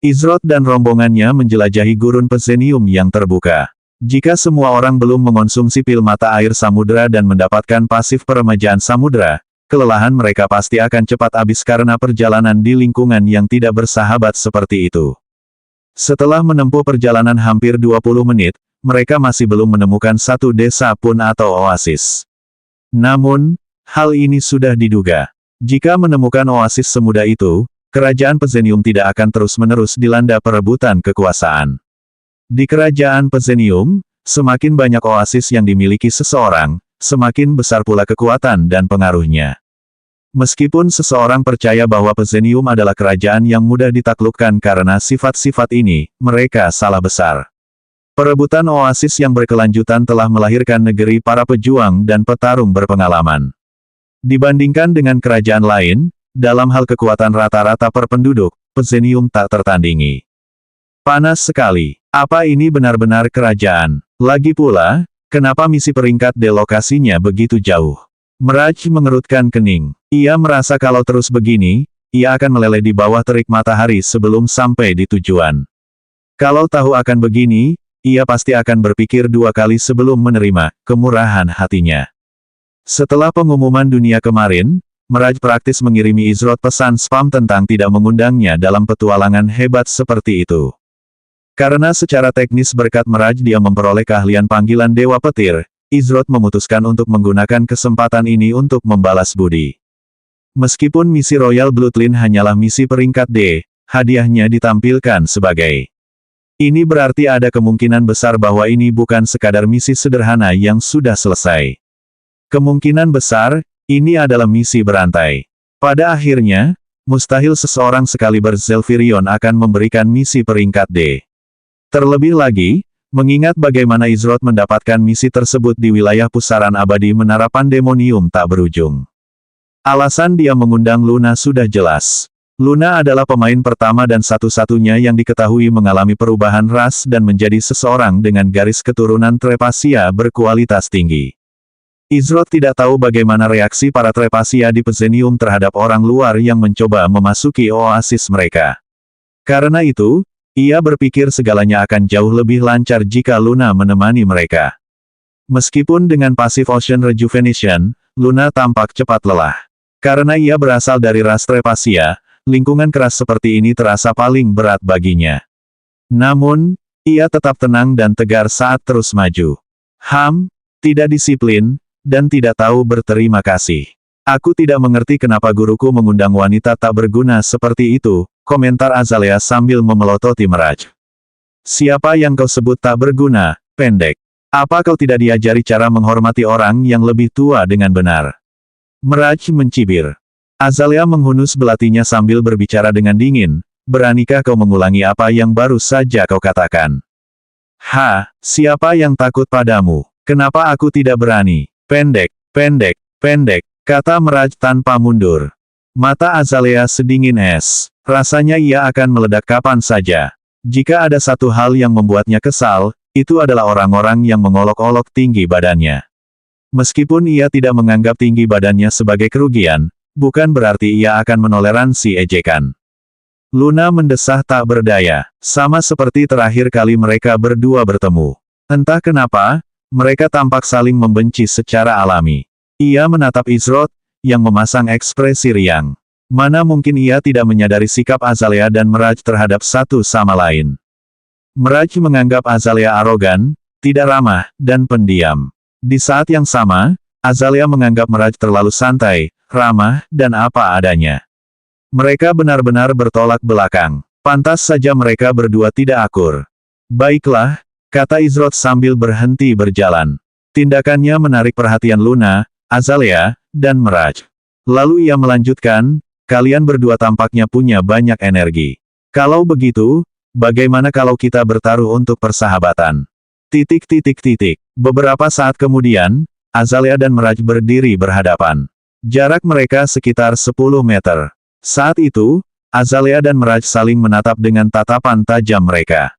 Izroth dan rombongannya menjelajahi gurun Pezenium yang terbuka. Jika semua orang belum mengonsumsi pil mata air samudera dan mendapatkan pasif peremajaan samudera, kelelahan mereka pasti akan cepat habis karena perjalanan di lingkungan yang tidak bersahabat seperti itu. Setelah menempuh perjalanan hampir 20 menit, mereka masih belum menemukan satu desa pun atau oasis. Namun, hal ini sudah diduga. Jika menemukan oasis semudah itu, kerajaan Pezenium tidak akan terus-menerus dilanda perebutan kekuasaan. Di kerajaan Pezenium, semakin banyak oasis yang dimiliki seseorang, semakin besar pula kekuatan dan pengaruhnya. Meskipun seseorang percaya bahwa Pezenium adalah kerajaan yang mudah ditaklukkan karena sifat-sifat ini, mereka salah besar. Perebutan oasis yang berkelanjutan telah melahirkan negeri para pejuang dan petarung berpengalaman. Dibandingkan dengan kerajaan lain, dalam hal kekuatan rata-rata per penduduk, Pezenium tak tertandingi. Panas sekali. Apa ini benar-benar kerajaan? Lagi pula, kenapa misi peringkat D lokasinya begitu jauh? Mirage mengerutkan kening. Ia merasa kalau terus begini, ia akan meleleh di bawah terik matahari sebelum sampai di tujuan. Kalau tahu akan begini, ia pasti akan berpikir dua kali sebelum menerima kemurahan hatinya. Setelah pengumuman dunia kemarin, Mirage praktis mengirimi Izroth pesan spam tentang tidak mengundangnya dalam petualangan hebat seperti itu. Karena secara teknis berkat Mirage dia memperoleh keahlian panggilan Dewa Petir, Izroth memutuskan untuk menggunakan kesempatan ini untuk membalas budi. Meskipun misi Royal Bloodline hanyalah misi peringkat D, hadiahnya ditampilkan sebagai. Ini berarti ada kemungkinan besar bahwa ini bukan sekadar misi sederhana yang sudah selesai. Kemungkinan besar, ini adalah misi berantai. Pada akhirnya, mustahil seseorang sekaliber Zelfirion akan memberikan misi peringkat D. Terlebih lagi, mengingat bagaimana Izroth mendapatkan misi tersebut di wilayah pusaran abadi menara Pandemonium tak berujung. Alasan dia mengundang Luna sudah jelas. Luna adalah pemain pertama dan satu-satunya yang diketahui mengalami perubahan ras dan menjadi seseorang dengan garis keturunan Trepasia berkualitas tinggi. Izroth tidak tahu bagaimana reaksi para Trepasia di Pezenium terhadap orang luar yang mencoba memasuki oasis mereka. Karena itu, ia berpikir segalanya akan jauh lebih lancar jika Luna menemani mereka. Meskipun dengan pasif Ocean Rejuvenation, Luna tampak cepat lelah. Karena ia berasal dari ras Trepasia, lingkungan keras seperti ini terasa paling berat baginya. Namun, ia tetap tenang dan tegar saat terus maju. Tidak disiplin, dan tidak tahu berterima kasih. Aku tidak mengerti kenapa guruku mengundang wanita tak berguna seperti itu, komentar Azalea sambil memelototi Mirage. Siapa yang kau sebut tak berguna, pendek? Apa kau tidak diajari cara menghormati orang yang lebih tua dengan benar? Miraj mencibir. Azalea menghunus belatinya sambil berbicara dengan dingin, beranikah kau mengulangi apa yang baru saja kau katakan? Siapa yang takut padamu? Kenapa aku tidak berani? Pendek, pendek, pendek, kata Miraj tanpa mundur. Mata Azalea sedingin es. Rasanya ia akan meledak kapan saja. Jika ada satu hal yang membuatnya kesal, itu adalah orang-orang yang mengolok-olok tinggi badannya. Meskipun ia tidak menganggap tinggi badannya sebagai kerugian, bukan berarti ia akan menoleransi ejekan. Luna mendesah tak berdaya, sama seperti terakhir kali mereka berdua bertemu. Entah kenapa, mereka tampak saling membenci secara alami. Ia menatap Izrot, yang memasang ekspresi riang. Mana mungkin ia tidak menyadari sikap Azalea dan Miraj terhadap satu sama lain. Miraj menganggap Azalea arogan, tidak ramah, dan pendiam. Di saat yang sama, Azalea menganggap Miraj terlalu santai, ramah, dan apa adanya. Mereka benar-benar bertolak belakang. Pantas saja mereka berdua tidak akur. Baiklah, kata Izrot sambil berhenti berjalan. Tindakannya menarik perhatian Luna, Azalea, dan Miraj. Lalu ia melanjutkan, kalian berdua tampaknya punya banyak energi. Kalau begitu, bagaimana kalau kita bertaruh untuk persahabatan? Beberapa saat kemudian, Azalea dan Miraj berdiri berhadapan. Jarak mereka sekitar 10 meter. Saat itu, Azalea dan Miraj saling menatap dengan tatapan tajam mereka.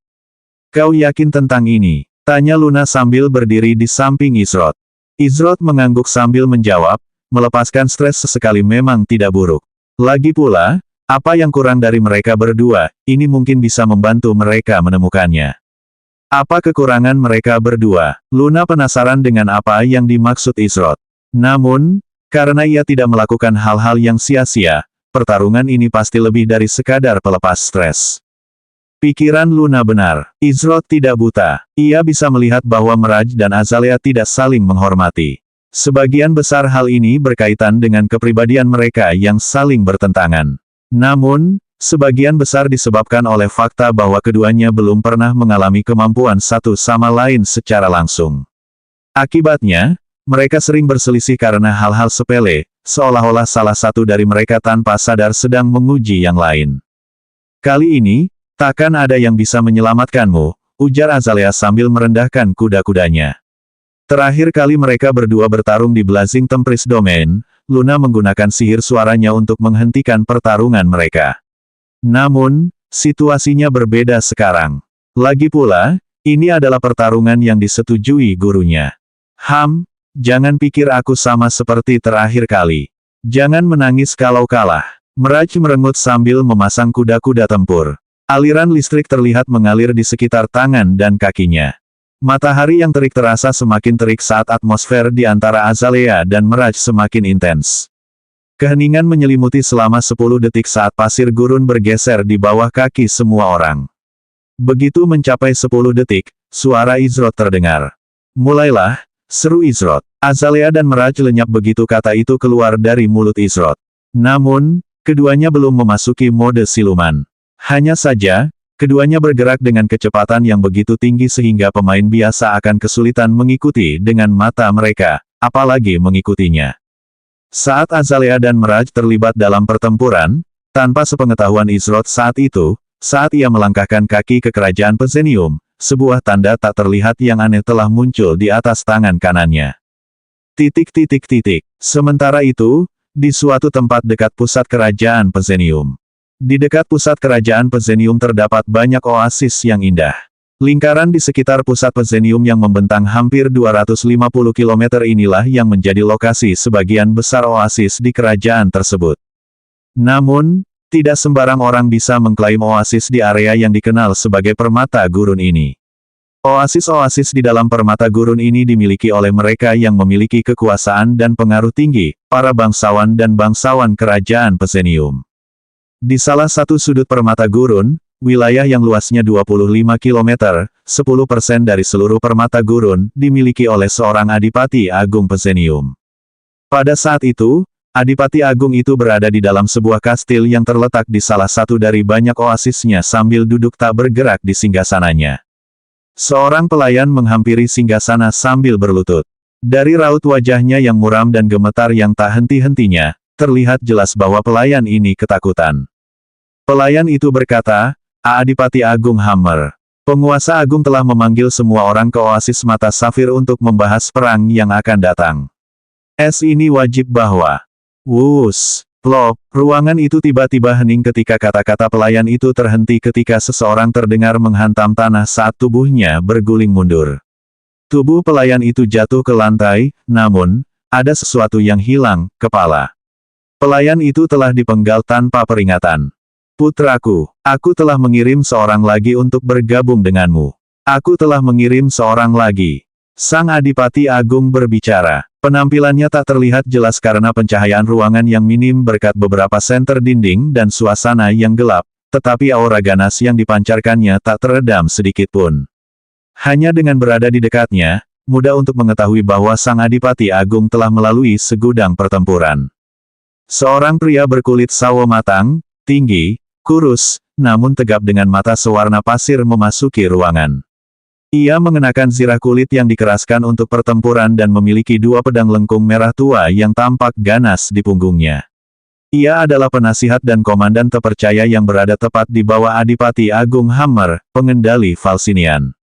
Kau yakin tentang ini? Tanya Luna sambil berdiri di samping Izrot. Izrot mengangguk sambil menjawab, melepaskan stres sesekali memang tidak buruk. Lagi pula, apa yang kurang dari mereka berdua, ini mungkin bisa membantu mereka menemukannya. Apa kekurangan mereka berdua? Luna penasaran dengan apa yang dimaksud Izrot. Namun, karena ia tidak melakukan hal-hal yang sia-sia, pertarungan ini pasti lebih dari sekadar pelepas stres. Pikiran Luna benar. Izrot tidak buta. Ia bisa melihat bahwa Miraj dan Azalea tidak saling menghormati. Sebagian besar hal ini berkaitan dengan kepribadian mereka yang saling bertentangan. Namun, sebagian besar disebabkan oleh fakta bahwa keduanya belum pernah mengalami kemampuan satu sama lain secara langsung. Akibatnya, mereka sering berselisih karena hal-hal sepele, seolah-olah salah satu dari mereka tanpa sadar sedang menguji yang lain. Kali ini, takkan ada yang bisa menyelamatkanmu, ujar Azalea sambil merendahkan kuda-kudanya. Terakhir kali mereka berdua bertarung di Blazing Tempest Domain, Luna menggunakan sihir suaranya untuk menghentikan pertarungan mereka. Namun, situasinya berbeda sekarang. Lagi pula, ini adalah pertarungan yang disetujui gurunya. Jangan pikir aku sama seperti terakhir kali. Jangan menangis kalau kalah. Miraj merengut sambil memasang kuda-kuda tempur. Aliran listrik terlihat mengalir di sekitar tangan dan kakinya. Matahari yang terik terasa semakin terik saat atmosfer di antara Azalea dan Miraj semakin intens. Keheningan menyelimuti selama 10 detik saat pasir gurun bergeser di bawah kaki semua orang. Begitu mencapai 10 detik, suara Izrot terdengar. Mulailah, seru Izrot. Azalea dan Miraj lenyap begitu kata itu keluar dari mulut Izrot. Namun, keduanya belum memasuki mode siluman. Hanya saja, keduanya bergerak dengan kecepatan yang begitu tinggi sehingga pemain biasa akan kesulitan mengikuti dengan mata mereka, apalagi mengikutinya. Saat Azalea dan Miraj terlibat dalam pertempuran, tanpa sepengetahuan Izrot saat itu, saat ia melangkahkan kaki ke kerajaan Pezenium, sebuah tanda tak terlihat yang aneh telah muncul di atas tangan kanannya. Sementara itu, di suatu tempat dekat pusat kerajaan Pezenium. Di dekat pusat kerajaan Pezenium terdapat banyak oasis yang indah. Lingkaran di sekitar pusat Pezenium yang membentang hampir 250 km inilah yang menjadi lokasi sebagian besar oasis di kerajaan tersebut. Namun, tidak sembarang orang bisa mengklaim oasis di area yang dikenal sebagai Permata Gurun ini. Oasis-oasis di dalam Permata Gurun ini dimiliki oleh mereka yang memiliki kekuasaan dan pengaruh tinggi, para bangsawan dan bangsawan kerajaan Pezenium. Di salah satu sudut Permata Gurun, wilayah yang luasnya 25 km, 10% dari seluruh Permata Gurun, dimiliki oleh seorang Adipati Agung Pezenium. Pada saat itu, Adipati Agung itu berada di dalam sebuah kastil yang terletak di salah satu dari banyak oasisnya sambil duduk tak bergerak di singgasananya. Seorang pelayan menghampiri singgasana sambil berlutut. Dari raut wajahnya yang muram dan gemetar yang tak henti-hentinya, terlihat jelas bahwa pelayan ini ketakutan. Pelayan itu berkata, Adipati Agung Hammer. Penguasa Agung telah memanggil semua orang ke Oasis Mata Safir untuk membahas perang yang akan datang. Ini wajib bahwa. Wus, plop, ruangan itu tiba-tiba hening ketika kata-kata pelayan itu terhenti ketika seseorang terdengar menghantam tanah saat tubuhnya berguling mundur. Tubuh pelayan itu jatuh ke lantai, namun, ada sesuatu yang hilang, kepala. Pelayan itu telah dipenggal tanpa peringatan. Putraku, aku telah mengirim seorang lagi untuk bergabung denganmu. Aku telah mengirim seorang lagi. Sang Adipati Agung berbicara. Penampilannya tak terlihat jelas karena pencahayaan ruangan yang minim berkat beberapa senter dinding dan suasana yang gelap, tetapi aura ganas yang dipancarkannya tak teredam sedikitpun. Hanya dengan berada di dekatnya, mudah untuk mengetahui bahwa Sang Adipati Agung telah melalui segudang pertempuran. Seorang pria berkulit sawo matang, tinggi, kurus, namun tegap dengan mata sewarna pasir memasuki ruangan. Ia mengenakan zirah kulit yang dikeraskan untuk pertempuran dan memiliki dua pedang lengkung merah tua yang tampak ganas di punggungnya. Ia adalah penasihat dan komandan terpercaya yang berada tepat di bawah Adipati Agung Hammer, pengendali Falsinian.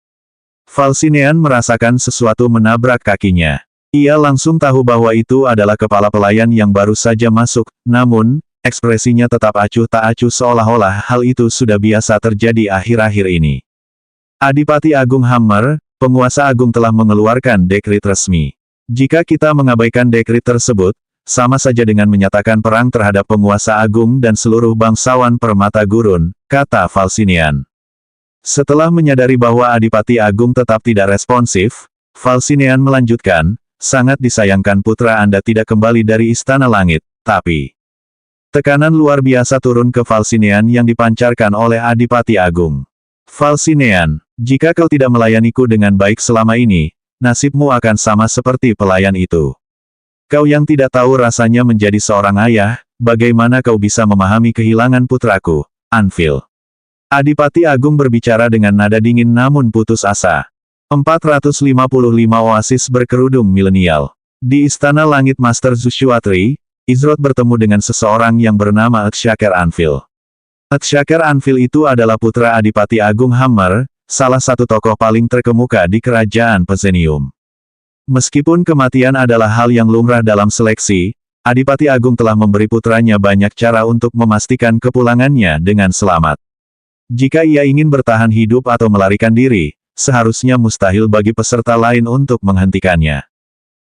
Falsinian merasakan sesuatu menabrak kakinya. Ia langsung tahu bahwa itu adalah kepala pelayan yang baru saja masuk, namun, ekspresinya tetap acuh tak acuh seolah-olah hal itu sudah biasa terjadi akhir-akhir ini. Adipati Agung Hammer, penguasa agung telah mengeluarkan dekrit resmi. Jika kita mengabaikan dekrit tersebut, sama saja dengan menyatakan perang terhadap penguasa agung dan seluruh bangsawan permata gurun, kata Falsinian. Setelah menyadari bahwa Adipati Agung tetap tidak responsif, Falsinian melanjutkan, sangat disayangkan putra Anda tidak kembali dari Istana Langit, tapi tekanan luar biasa turun ke Falsinian yang dipancarkan oleh Adipati Agung. Falsinian, jika kau tidak melayaniku dengan baik selama ini, nasibmu akan sama seperti pelayan itu. Kau yang tidak tahu rasanya menjadi seorang ayah, bagaimana kau bisa memahami kehilangan putraku, Anvil? Adipati Agung berbicara dengan nada dingin namun putus asa. 455 Oasis berkerudung milenial. Di Istana Langit Master Zushuatri, Izrot bertemu dengan seseorang yang bernama Akshaker Anvil. Akshaker Anvil itu adalah putra Adipati Agung Hammer, salah satu tokoh paling terkemuka di kerajaan Pezenium. Meskipun kematian adalah hal yang lumrah dalam seleksi, Adipati Agung telah memberi putranya banyak cara untuk memastikan kepulangannya dengan selamat. Jika ia ingin bertahan hidup atau melarikan diri, seharusnya mustahil bagi peserta lain untuk menghentikannya.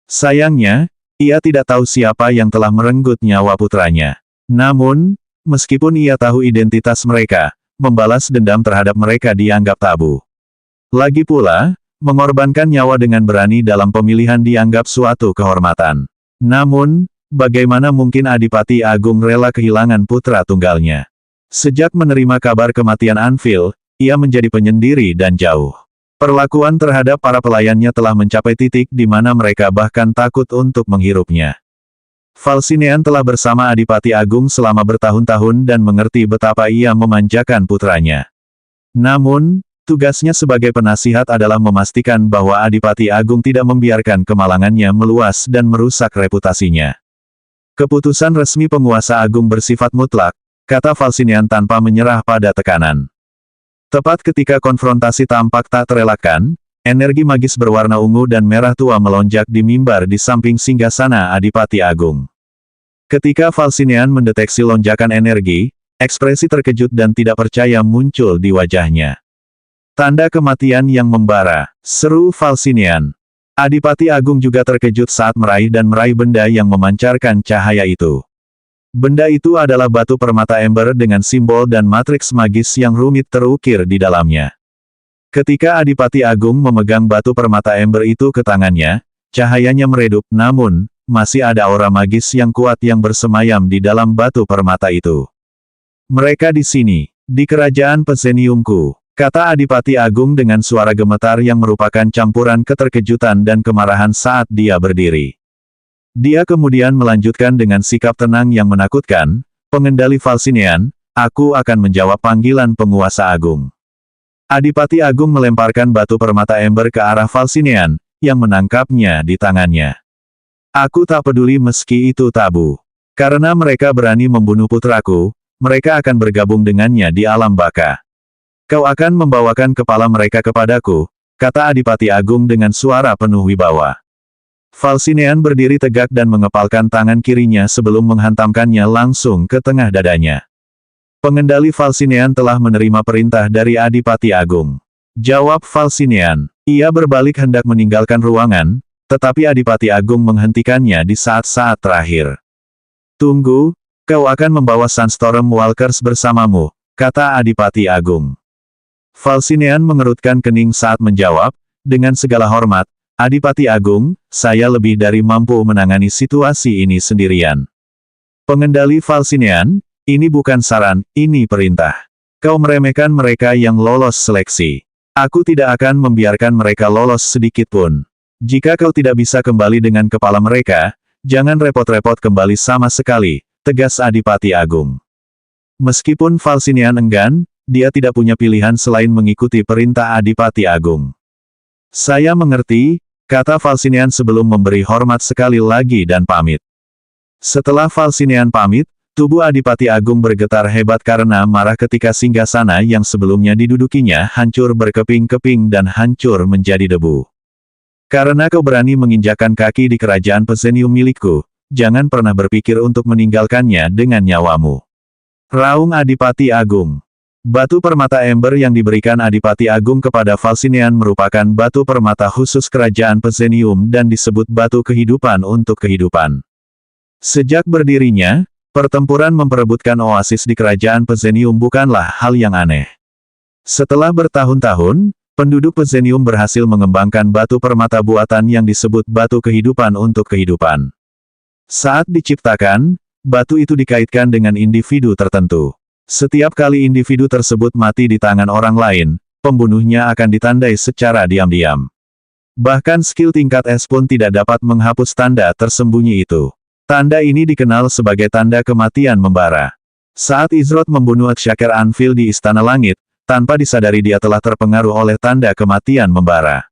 Sayangnya, ia tidak tahu siapa yang telah merenggut nyawa putranya. Namun, meskipun ia tahu identitas mereka, membalas dendam terhadap mereka dianggap tabu. Lagi pula, mengorbankan nyawa dengan berani dalam pemilihan dianggap suatu kehormatan. Namun, bagaimana mungkin Adipati Agung rela kehilangan putra tunggalnya? Sejak menerima kabar kematian Anvil, ia menjadi penyendiri dan jauh. Perlakuan terhadap para pelayannya telah mencapai titik di mana mereka bahkan takut untuk menghirupnya. Falsinian telah bersama Adipati Agung selama bertahun-tahun dan mengerti betapa ia memanjakan putranya. Namun, tugasnya sebagai penasihat adalah memastikan bahwa Adipati Agung tidak membiarkan kemalangannya meluas dan merusak reputasinya. Keputusan resmi penguasa agung bersifat mutlak, kata Falsinian tanpa menyerah pada tekanan. Tepat ketika konfrontasi tampak tak terelakkan, energi magis berwarna ungu dan merah tua melonjak di mimbar di samping singgasana Adipati Agung. Ketika Falsinian mendeteksi lonjakan energi, ekspresi terkejut dan tidak percaya muncul di wajahnya. Tanda kematian yang membara, seru Falsinian. Adipati Agung juga terkejut saat meraih benda yang memancarkan cahaya itu. Benda itu adalah batu permata ember dengan simbol dan matriks magis yang rumit terukir di dalamnya. Ketika Adipati Agung memegang batu permata ember itu ke tangannya, cahayanya meredup, namun, masih ada aura magis yang kuat yang bersemayam di dalam batu permata itu. Mereka di sini, di kerajaan Pezeniumku, kata Adipati Agung dengan suara gemetar yang merupakan campuran keterkejutan dan kemarahan saat dia berdiri. Dia kemudian melanjutkan dengan sikap tenang yang menakutkan, pengendali Falsinian, aku akan menjawab panggilan penguasa agung. Adipati Agung melemparkan batu permata ember ke arah Falsinean, yang menangkapnya di tangannya. Aku tak peduli meski itu tabu. Karena mereka berani membunuh putraku, mereka akan bergabung dengannya di alam baka. Kau akan membawakan kepala mereka kepadaku, kata Adipati Agung dengan suara penuh wibawa. Falsinean berdiri tegak dan mengepalkan tangan kirinya sebelum menghantamkannya langsung ke tengah dadanya. Pengendali Falsinean telah menerima perintah dari Adipati Agung. Jawab Falsinean. Ia berbalik hendak meninggalkan ruangan, tetapi Adipati Agung menghentikannya di saat-saat terakhir. Tunggu, kau akan membawa Sunstorm Walkers bersamamu, kata Adipati Agung. Falsinean mengerutkan kening saat menjawab, dengan segala hormat, Adipati Agung, saya lebih dari mampu menangani situasi ini sendirian. Pengendali Falsinean, ini bukan saran, ini perintah. Kau meremehkan mereka yang lolos seleksi. Aku tidak akan membiarkan mereka lolos sedikit pun. Jika kau tidak bisa kembali dengan kepala mereka, jangan repot-repot kembali sama sekali, tegas Adipati Agung. Meskipun Falsinean enggan, dia tidak punya pilihan selain mengikuti perintah Adipati Agung. Saya mengerti, kata Falsinean sebelum memberi hormat sekali lagi dan pamit. Setelah Falsinean pamit, tubuh Adipati Agung bergetar hebat karena marah ketika singgasana yang sebelumnya didudukinya hancur berkeping-keping dan hancur menjadi debu. Karena kau berani menginjakkan kaki di kerajaan Pesenium milikku, jangan pernah berpikir untuk meninggalkannya dengan nyawamu. Raung Adipati Agung. Batu permata ember yang diberikan Adipati Agung kepada Falsinean merupakan batu permata khusus kerajaan Pesenium dan disebut batu kehidupan untuk kehidupan. Sejak berdirinya, pertempuran memperebutkan oasis di kerajaan Pesenium bukanlah hal yang aneh. Setelah bertahun-tahun, penduduk Pesenium berhasil mengembangkan batu permata buatan yang disebut batu kehidupan untuk kehidupan. Saat diciptakan, batu itu dikaitkan dengan individu tertentu. Setiap kali individu tersebut mati di tangan orang lain, pembunuhnya akan ditandai secara diam-diam. Bahkan skill tingkat S pun tidak dapat menghapus tanda tersembunyi itu. Tanda ini dikenal sebagai tanda kematian membara. Saat Izroth membunuh Shaker Anvil di Istana Langit, tanpa disadari dia telah terpengaruh oleh tanda kematian membara.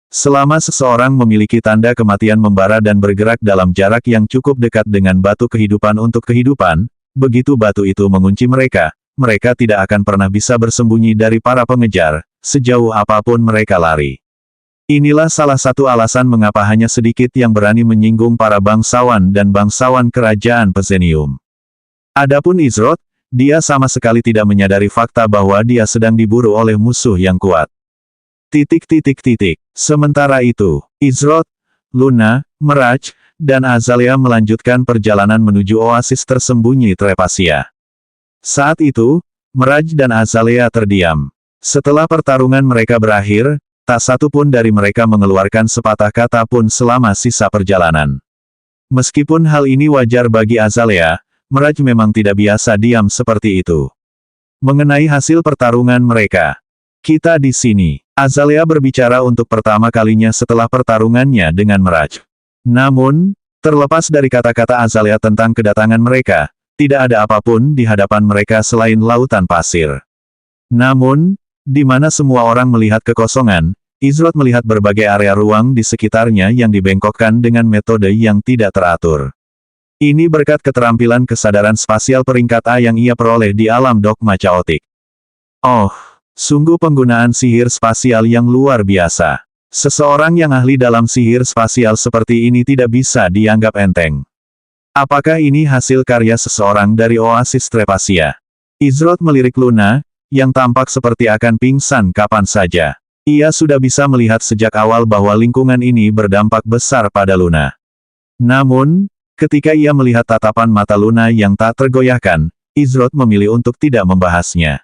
Selama seseorang memiliki tanda kematian membara dan bergerak dalam jarak yang cukup dekat dengan batu kehidupan untuk kehidupan, begitu batu itu mengunci mereka, mereka tidak akan pernah bisa bersembunyi dari para pengejar, sejauh apapun mereka lari. Inilah salah satu alasan mengapa hanya sedikit yang berani menyinggung para bangsawan dan bangsawan kerajaan Pesenium. Adapun Izroth, dia sama sekali tidak menyadari fakta bahwa dia sedang diburu oleh musuh yang kuat. Sementara itu, Izroth, Luna, Mirage, dan Azalea melanjutkan perjalanan menuju oasis tersembunyi Trepasia. Saat itu, Mirage dan Azalea terdiam. Setelah pertarungan mereka berakhir, tak satu pun dari mereka mengeluarkan sepatah kata pun selama sisa perjalanan. Meskipun hal ini wajar bagi Azalea, Mirage memang tidak biasa diam seperti itu. Mengenai hasil pertarungan mereka, kita di sini. Azalea berbicara untuk pertama kalinya setelah pertarungannya dengan Mirage. Namun, terlepas dari kata-kata Azalea tentang kedatangan mereka, tidak ada apapun di hadapan mereka selain lautan pasir. Namun, di mana semua orang melihat kekosongan, Izroth melihat berbagai area ruang di sekitarnya yang dibengkokkan dengan metode yang tidak teratur. Ini berkat keterampilan kesadaran spasial peringkat A yang ia peroleh di alam dogma chaotic. Oh, sungguh penggunaan sihir spasial yang luar biasa. Seseorang yang ahli dalam sihir spasial seperti ini tidak bisa dianggap enteng. Apakah ini hasil karya seseorang dari oasis Trepasia? Izroth melirik Luna, yang tampak seperti akan pingsan kapan saja. Ia sudah bisa melihat sejak awal bahwa lingkungan ini berdampak besar pada Luna. Namun, ketika ia melihat tatapan mata Luna yang tak tergoyahkan, Izroth memilih untuk tidak membahasnya.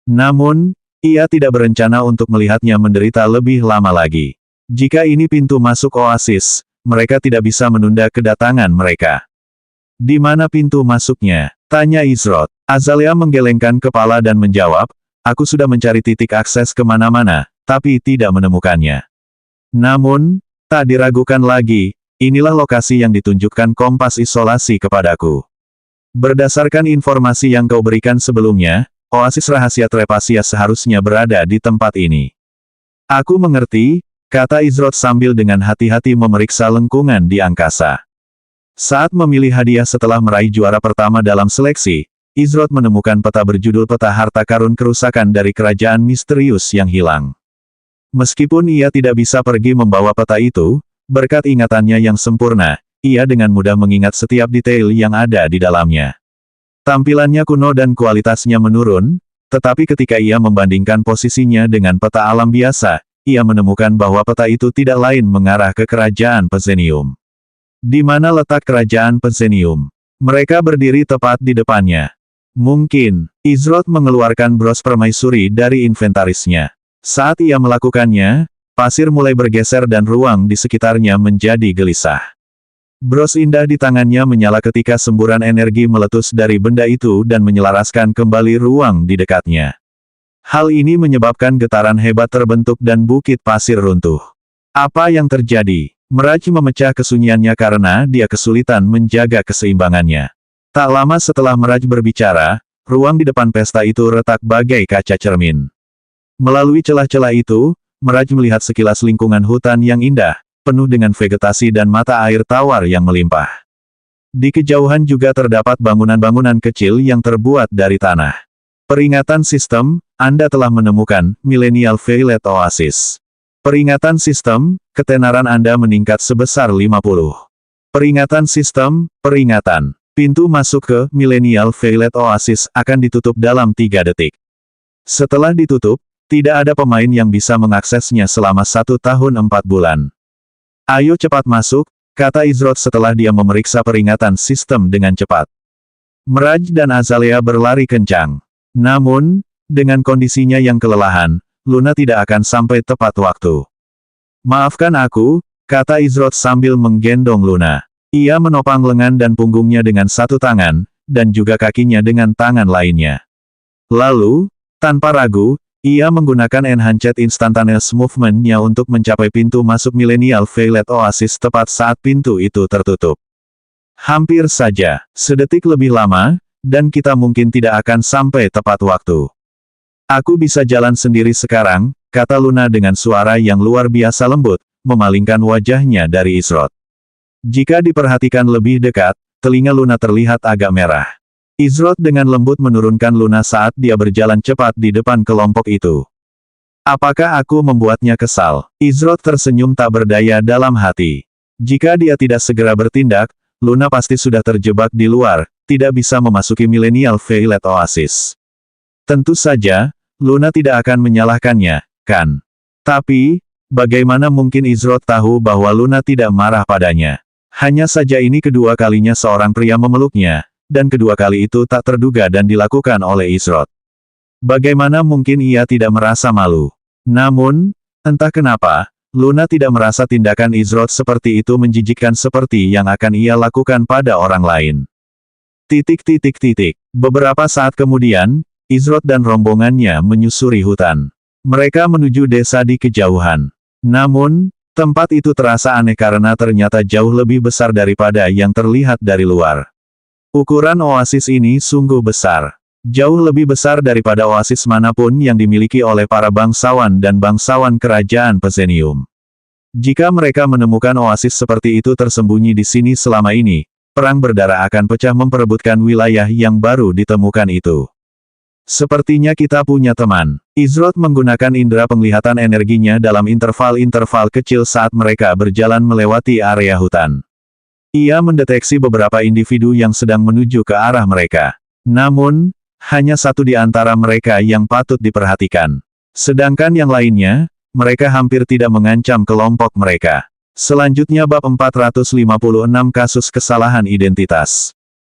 Namun, ia tidak berencana untuk melihatnya menderita lebih lama lagi. Jika ini pintu masuk oasis, mereka tidak bisa menunda kedatangan mereka. Di mana pintu masuknya? Tanya Izroth. Azalea menggelengkan kepala dan menjawab, aku sudah mencari titik akses kemana-mana, tapi tidak menemukannya. Namun, tak diragukan lagi, inilah lokasi yang ditunjukkan kompas isolasi kepadaku. Berdasarkan informasi yang kau berikan sebelumnya, oasis rahasia Trepasia seharusnya berada di tempat ini. Aku mengerti, kata Izrot sambil dengan hati-hati memeriksa lengkungan di angkasa. Saat memilih hadiah setelah meraih juara pertama dalam seleksi, Izrot menemukan peta berjudul Peta Harta Karun Kerusakan dari Kerajaan Misterius yang Hilang. Meskipun ia tidak bisa pergi membawa peta itu, berkat ingatannya yang sempurna, ia dengan mudah mengingat setiap detail yang ada di dalamnya. Tampilannya kuno dan kualitasnya menurun, tetapi ketika ia membandingkan posisinya dengan peta alam biasa, ia menemukan bahwa peta itu tidak lain mengarah ke Kerajaan Pezenium. Di mana letak Kerajaan Pezenium? Mereka berdiri tepat di depannya. Mungkin, Izrot mengeluarkan bros permaisuri dari inventarisnya. Saat ia melakukannya, pasir mulai bergeser dan ruang di sekitarnya menjadi gelisah. Bros indah di tangannya menyala ketika semburan energi meletus dari benda itu dan menyelaraskan kembali ruang di dekatnya. Hal ini menyebabkan getaran hebat terbentuk dan bukit pasir runtuh. Apa yang terjadi? Miraj memecah kesunyiannya karena dia kesulitan menjaga keseimbangannya. Tak lama setelah Miraj berbicara, ruang di depan pesta itu retak bagai kaca cermin. Melalui celah-celah itu, Miraj melihat sekilas lingkungan hutan yang indah, penuh dengan vegetasi dan mata air tawar yang melimpah. Di kejauhan juga terdapat bangunan-bangunan kecil yang terbuat dari tanah. Peringatan sistem, Anda telah menemukan Millennial Violet Oasis. Peringatan sistem, ketenaran Anda meningkat sebesar 50. Peringatan sistem, peringatan. Pintu masuk ke Millennial Violet Oasis akan ditutup dalam 3 detik. Setelah ditutup, tidak ada pemain yang bisa mengaksesnya selama 1 tahun 4 bulan. Ayo cepat masuk, kata Izrot setelah dia memeriksa peringatan sistem dengan cepat. Miraj dan Azalea berlari kencang. Namun, dengan kondisinya yang kelelahan, Luna tidak akan sampai tepat waktu. Maafkan aku, kata Izrot sambil menggendong Luna. Ia menopang lengan dan punggungnya dengan satu tangan, dan juga kakinya dengan tangan lainnya. Lalu, tanpa ragu, ia menggunakan Enhanced Instantaneous Movement-nya untuk mencapai pintu masuk Millennial Violet Oasis tepat saat pintu itu tertutup. Hampir saja, sedetik lebih lama, dan kita mungkin tidak akan sampai tepat waktu. Aku bisa jalan sendiri sekarang, kata Luna dengan suara yang luar biasa lembut, memalingkan wajahnya dari Izrot. Jika diperhatikan lebih dekat, telinga Luna terlihat agak merah. Izrot dengan lembut menurunkan Luna saat dia berjalan cepat di depan kelompok itu. Apakah aku membuatnya kesal? Izrot tersenyum tak berdaya dalam hati. Jika dia tidak segera bertindak, Luna pasti sudah terjebak di luar, tidak bisa memasuki Millennial Violet Oasis. Tentu saja, Luna tidak akan menyalahkannya, kan? Tapi, bagaimana mungkin Izrot tahu bahwa Luna tidak marah padanya? Hanya saja ini kedua kalinya seorang pria memeluknya, dan kedua kali itu tak terduga dan dilakukan oleh Izrot. Bagaimana mungkin ia tidak merasa malu? Namun, entah kenapa, Luna tidak merasa tindakan Izrot seperti itu menjijikkan seperti yang akan ia lakukan pada orang lain. Beberapa saat kemudian, Izrot dan rombongannya menyusuri hutan. Mereka menuju desa di kejauhan. Namun, tempat itu terasa aneh karena ternyata jauh lebih besar daripada yang terlihat dari luar. Ukuran oasis ini sungguh besar. Jauh lebih besar daripada oasis manapun yang dimiliki oleh para bangsawan dan bangsawan Kerajaan Pezenium. Jika mereka menemukan oasis seperti itu tersembunyi di sini selama ini, perang berdarah akan pecah memperebutkan wilayah yang baru ditemukan itu. Sepertinya kita punya teman. Izrot menggunakan indera penglihatan energinya dalam interval-interval kecil saat mereka berjalan melewati area hutan. Ia mendeteksi beberapa individu yang sedang menuju ke arah mereka. Namun, hanya satu di antara mereka yang patut diperhatikan. Sedangkan yang lainnya, mereka hampir tidak mengancam kelompok mereka. Selanjutnya bab 456 kasus kesalahan identitas.